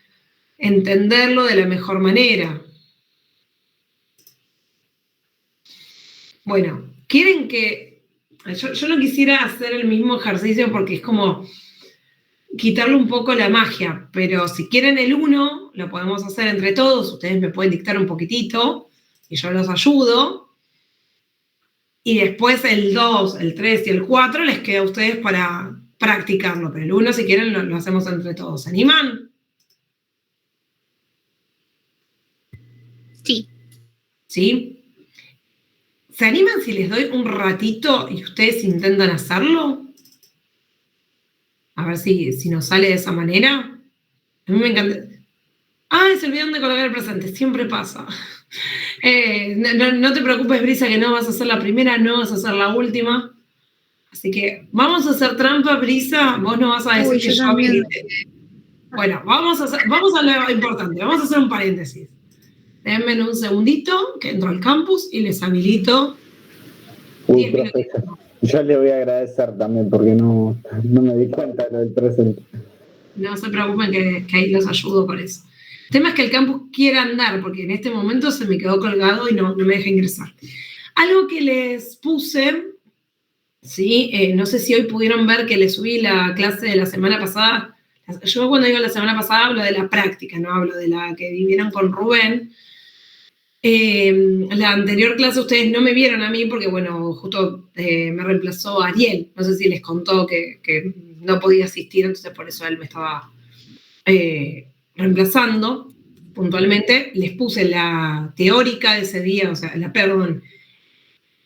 entenderlo de la mejor manera. Bueno, quieren que... Yo no quisiera hacer el mismo ejercicio porque es como quitarle un poco la magia, pero si quieren el 1, lo podemos hacer entre todos, ustedes me pueden dictar un poquitito y yo los ayudo, y después el 2, el 3 y el 4 les queda a ustedes para practicarlo, pero el 1 si quieren lo hacemos entre todos. ¿Se animan? Sí. ¿Sí? ¿Se animan si les doy un ratito y ustedes intentan hacerlo? A ver si nos sale de esa manera. A mí me encanta. Se olvidaron de colocar el presente. Siempre pasa. No te preocupes, Brisa, que no vas a ser la primera, no vas a ser la última. Así que vamos a hacer trampa, Brisa. Vos no vas a decir que yo habilité. Bueno, vamos a lo importante. Vamos a hacer un paréntesis. Denme un segundito que entro al campus y les habilito. Profesor, yo le voy a agradecer también porque no me di cuenta de lo del presente. No se preocupen que ahí los ayudo con eso. El tema es que el campus quiera andar, porque en este momento se me quedó colgado y no me deja ingresar. Algo que les puse, ¿sí? No sé si hoy pudieron ver que les subí la clase de la semana pasada. Yo cuando digo la semana pasada hablo de la práctica, no hablo de la que vivieron con Rubén. La anterior clase ustedes no me vieron a mí porque, bueno, justo me reemplazó Ariel. No sé si les contó que no podía asistir, entonces por eso él me estaba reemplazando puntualmente. Les puse la teórica de ese día, o sea,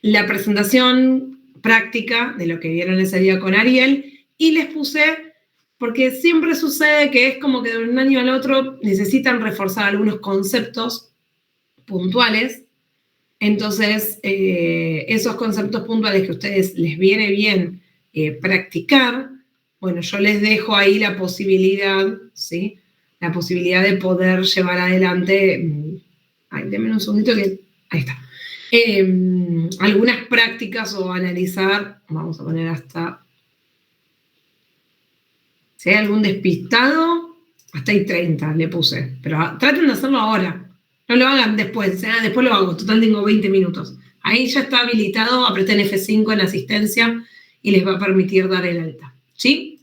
la presentación práctica de lo que vieron ese día con Ariel, y les puse, porque siempre sucede que es como que de un año al otro necesitan reforzar algunos conceptos puntuales. Entonces, esos conceptos puntuales que a ustedes les viene bien practicar, bueno, yo les dejo ahí la posibilidad, ¿sí? La posibilidad de poder llevar adelante, denme un segundito que, ahí está, algunas prácticas o analizar, vamos a poner hasta, si hay algún despistado, hasta ahí 30 le puse, pero traten de hacerlo ahora. No lo hagan después, después lo hago, total tengo 20 minutos. Ahí ya está habilitado, apreté F5 en asistencia y les va a permitir dar el alta, ¿sí?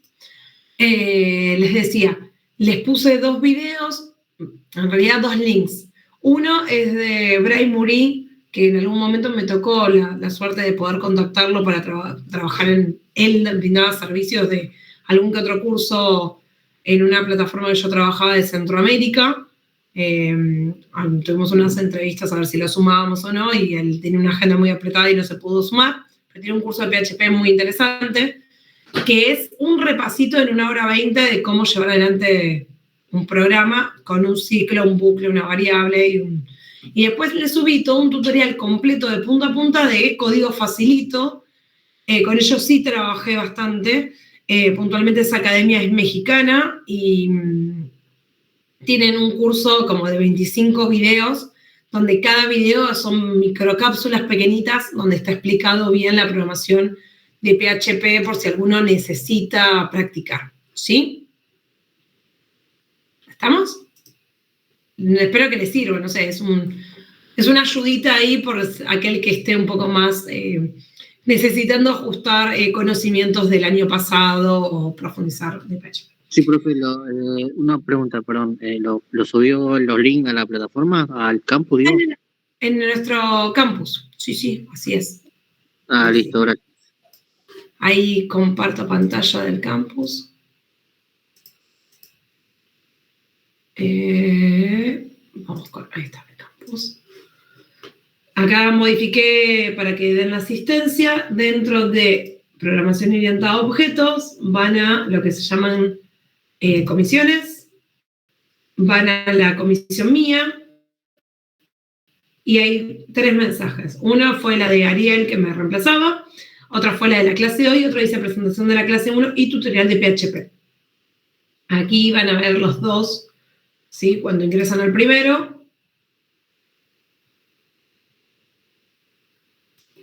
Les decía, les puse 2 videos, en realidad 2 links. Uno es de Bray Muri, que en algún momento me tocó la suerte de poder contactarlo para trabajar en él, brindaba servicios de algún que otro curso en una plataforma que yo trabajaba de Centroamérica. Tuvimos unas entrevistas a ver si lo sumábamos o no, y él tenía una agenda muy apretada y no se pudo sumar, pero tiene un curso de PHP muy interesante, que es un repasito en 1 hora 20 de cómo llevar adelante un programa con un ciclo, un bucle, una variable, y después le subí todo un tutorial completo de punta a punta de código facilito. Con ellos sí trabajé bastante. Puntualmente esa academia es mexicana y tienen un curso como de 25 videos, donde cada video son microcápsulas pequeñitas, donde está explicado bien la programación de PHP por si alguno necesita practicar, ¿sí? ¿Estamos? Espero que les sirva, no sé, es una ayudita ahí por aquel que esté un poco más necesitando ajustar conocimientos del año pasado o profundizar de PHP. Sí, profe, una pregunta, perdón. ¿Lo subió los links a la plataforma, al campus, digo? En nuestro campus, sí, así es. Listo, gracias. Ahí comparto pantalla del campus. Vamos con, ahí está el campus. Acá modifiqué para que den la asistencia. Dentro de programación orientada a objetos, van a lo que se llaman comisiones, van a la comisión mía, y hay 3 mensajes. Una fue la de Ariel, que me reemplazaba, otra fue la de la clase de hoy, otro dice presentación de la clase 1 y tutorial de PHP. Aquí van a ver los 2, ¿sí? Cuando ingresan al primero.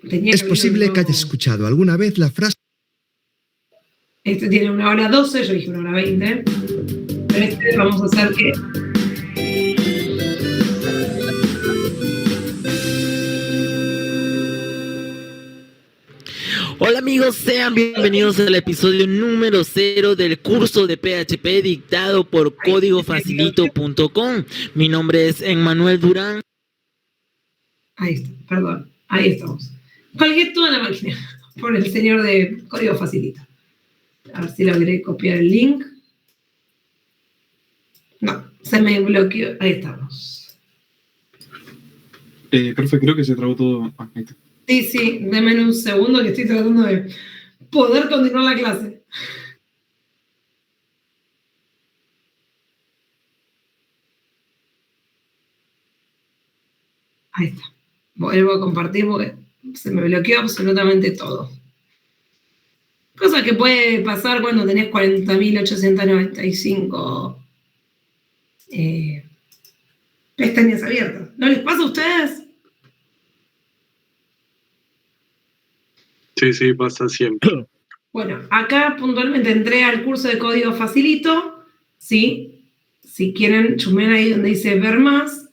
Es posible que hayas escuchado alguna vez la frase. Este tiene 1 hora 12, yo dije 1 hora 20. Pero este vamos a hacer que... Hola amigos, sean bienvenidos al episodio número 0 del curso de PHP dictado por códigofacilito.com. Mi nombre es Emmanuel Durán. Ahí está, perdón, ahí estamos. Colgué toda la máquina por el señor de Código Facilito. A ver si logré copiar el link. No, se me bloqueó. Ahí estamos. Perfecto, creo que se trabó todo. Ah, ahí está. Sí, denme un segundo que estoy tratando de poder continuar la clase. Ahí está. Vuelvo a compartir porque se me bloqueó absolutamente todo. Cosa que puede pasar cuando tenés 40.895 pestañas abiertas. ¿No les pasa a ustedes? Sí, pasa siempre. Bueno, acá puntualmente entré al curso de Código Facilito, ¿sí? Si quieren, chusmean ahí donde dice ver más.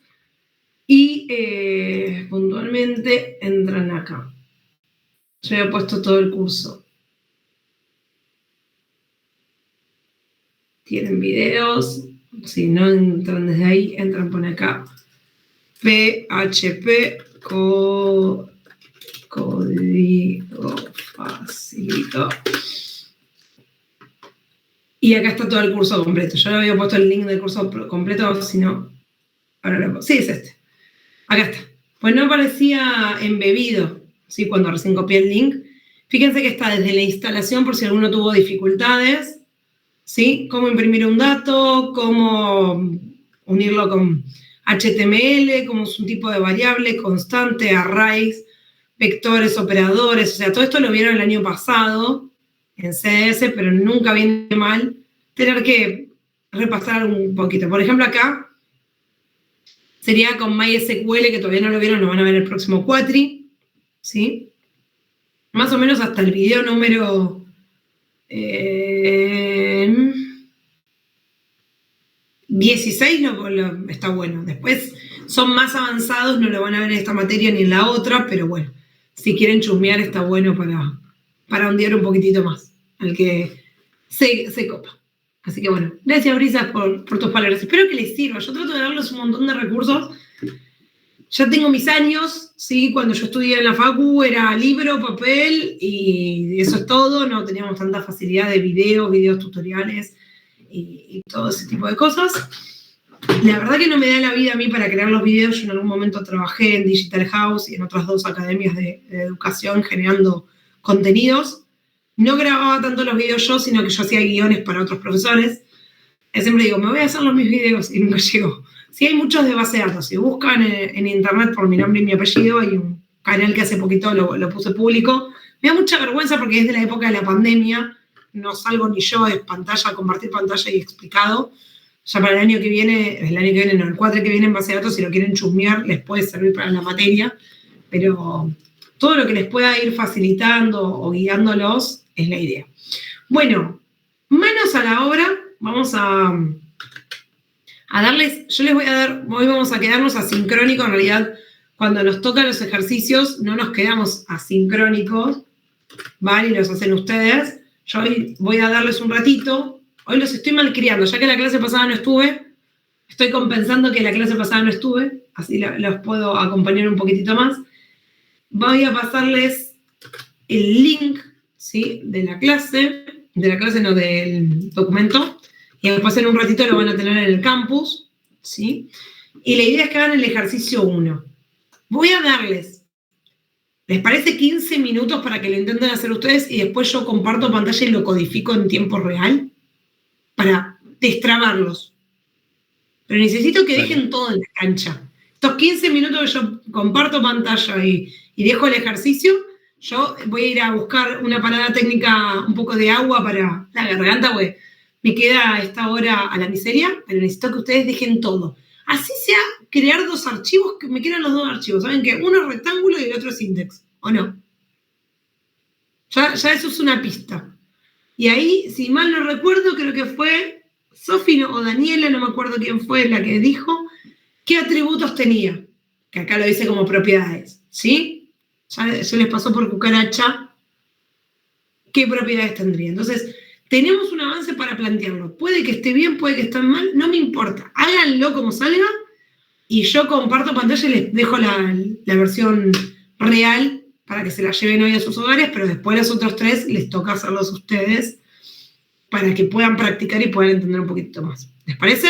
Y puntualmente entran acá. Yo he puesto todo el curso. Tienen videos. Si no entran desde ahí, entran por acá. PHP Código Facilito. Y acá está todo el curso completo. Yo no había puesto el link del curso completo, sino... Ahora sí, es este. Acá está. Pues no aparecía embebido, ¿sí? Cuando recién copié el link. Fíjense que está desde la instalación, por si alguno tuvo dificultades, ¿sí? Cómo imprimir un dato, cómo unirlo con HTML, cómo es un tipo de variable, constante, arrays, vectores, operadores. O sea, todo esto lo vieron el año pasado en CSS, pero nunca viene mal tener que repasar un poquito. Por ejemplo, acá sería con MySQL, que todavía no lo vieron, lo van a ver el próximo cuatri, ¿sí? Más o menos hasta el video número 16 está bueno. Después son más avanzados, no lo van a ver en esta materia ni en la otra, pero bueno, si quieren chusmear está bueno para ondear un poquitito más al que se copa. Así que bueno, gracias Brisas por tus palabras. Espero que les sirva. Yo trato de darles un montón de recursos. Ya tengo mis años, ¿sí? Cuando yo estudié en la facu era libro, papel y eso es todo. No teníamos tanta facilidad de videos tutoriales y todo ese tipo de cosas. La verdad que no me da la vida a mí para crear los videos. Yo en algún momento trabajé en Digital House y en otras 2 academias de educación generando contenidos. No grababa tanto los videos yo, sino que yo hacía guiones para otros profesores. Siempre digo, me voy a hacer mis videos y nunca llego. Sí, hay muchos de base de datos. Si buscan en internet por mi nombre y mi apellido, hay un canal que hace poquito lo puse público. Me da mucha vergüenza porque es de la época de la pandemia. No salgo ni yo, es pantalla, compartir pantalla y explicado. Ya para el año que viene no, el cuatri que viene en base de datos, si lo quieren chusmear, les puede servir para la materia. Pero todo lo que les pueda ir facilitando o guiándolos es la idea. Bueno, manos a la obra. Vamos a darles, yo les voy a dar, hoy vamos a quedarnos asincrónicos. En realidad, cuando nos tocan los ejercicios, no nos quedamos asincrónicos, ¿vale? Y los hacen ustedes. Yo hoy voy a darles un ratito. Hoy los estoy malcriando, ya que la clase pasada no estuve. Estoy compensando que la clase pasada no estuve, así los puedo acompañar un poquitito más. Voy a pasarles el link, ¿sí? de la clase no, del documento. Y después en un ratito lo van a tener en el campus, ¿sí? Y la idea es que hagan el ejercicio 1. Voy a darles, ¿les parece 15 minutos para que lo intenten hacer ustedes y después yo comparto pantalla y lo codifico en tiempo real? Para destrabarlos. Pero necesito que dejen todo en la cancha. Estos 15 minutos que yo comparto pantalla y dejo el ejercicio, yo voy a ir a buscar una parada técnica, un poco de agua para la garganta, porque me queda esta hora a la miseria, pero necesito que ustedes dejen todo. Así sea crear 2 archivos, que me quedan los 2 archivos. ¿Saben qué? Uno es rectángulo y el otro es index, ¿o no? Ya eso es una pista. Y ahí, si mal no recuerdo, creo que fue Sofi o Daniela, no me acuerdo quién fue la que dijo, qué atributos tenía. Que acá lo dice como propiedades, ¿sí? Ya les pasó por cucaracha qué propiedades tendría. Entonces, tenemos un avance para plantearlo. Puede que esté bien, puede que esté mal, no me importa. Háganlo como salga y yo comparto pantalla y les dejo la versión real para que se la lleven hoy a sus hogares, pero después los otros 3 les toca hacerlos a ustedes para que puedan practicar y puedan entender un poquito más. ¿Les parece?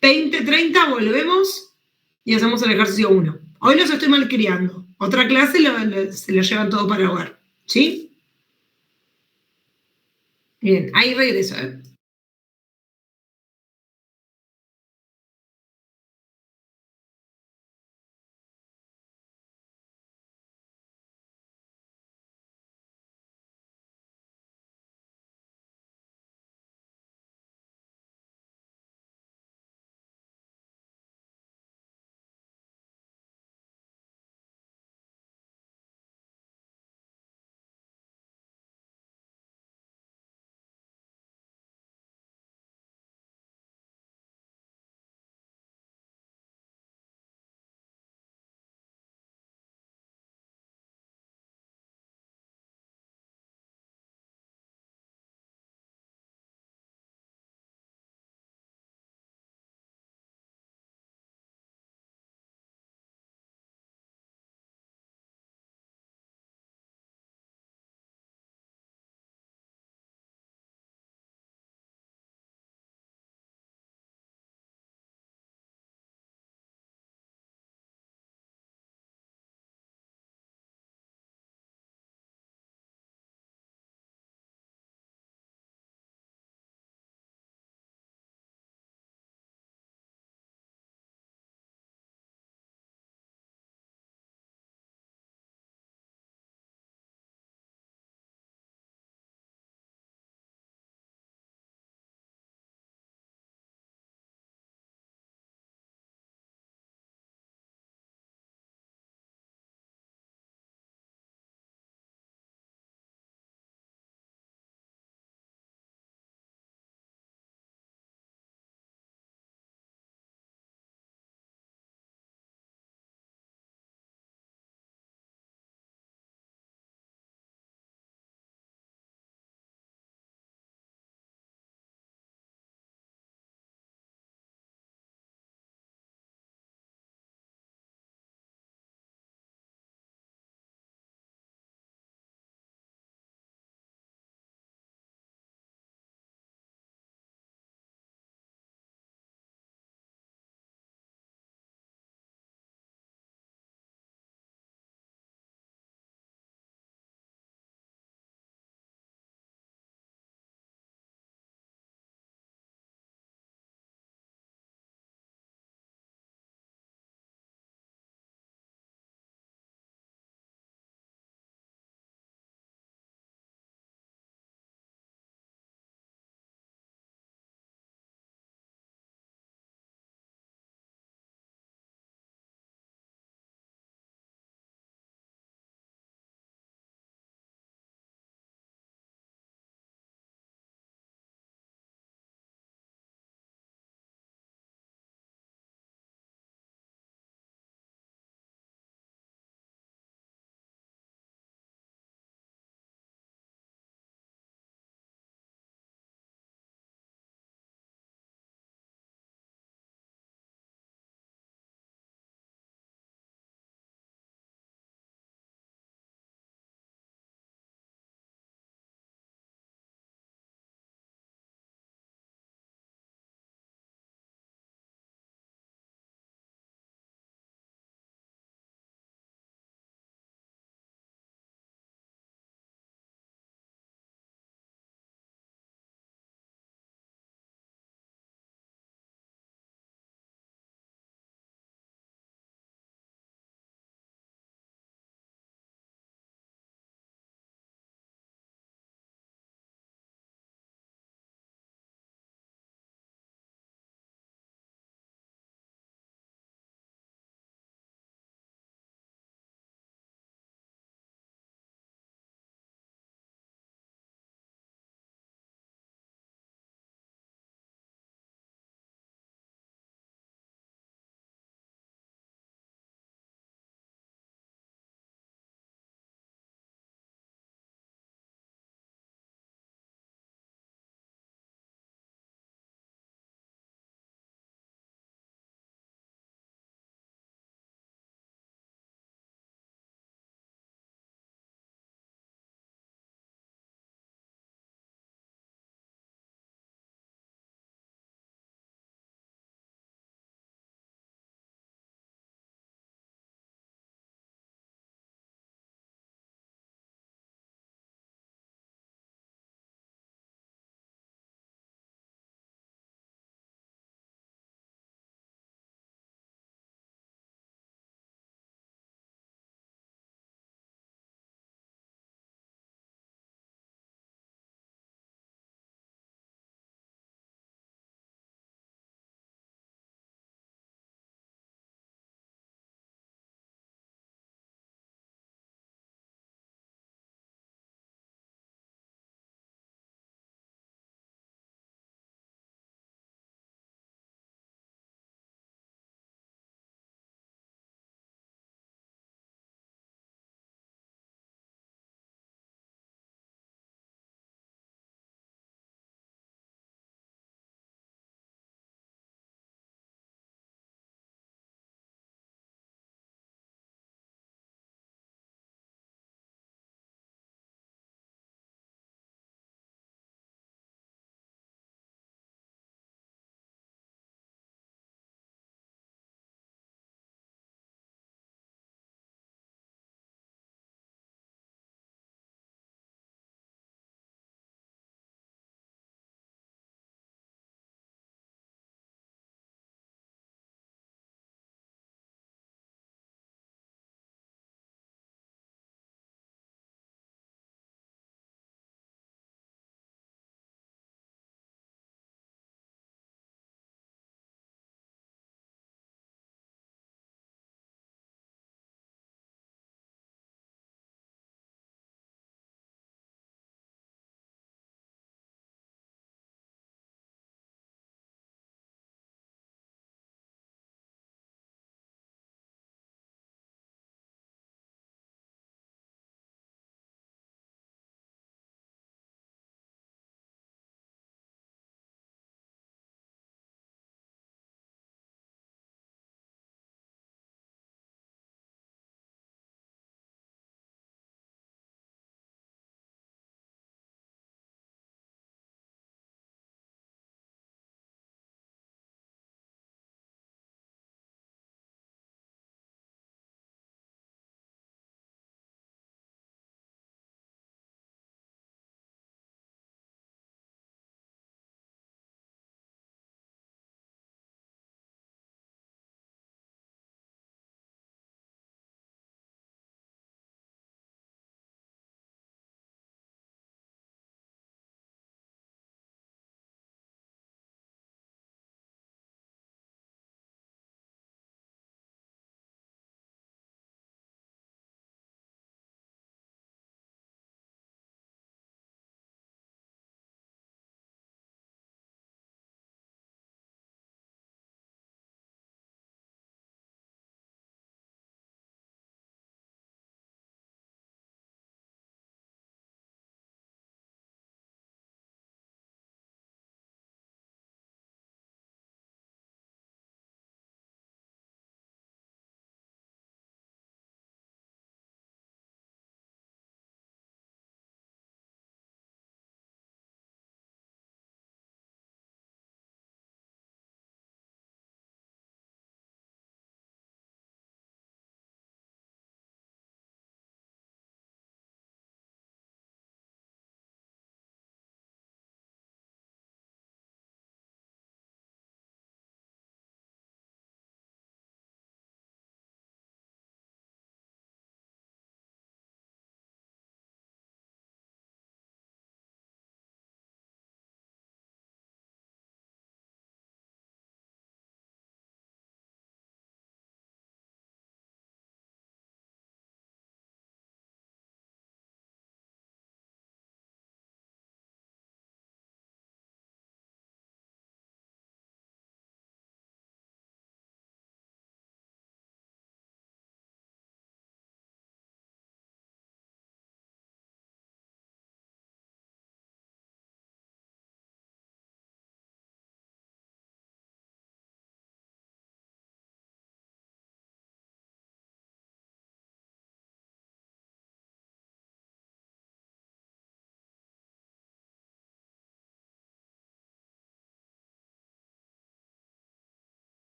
20:30, volvemos y hacemos el ejercicio 1. Hoy los estoy malcriando. Otra clase se lo llevan todo para el hogar. ¿Sí? Bien, ahí regreso.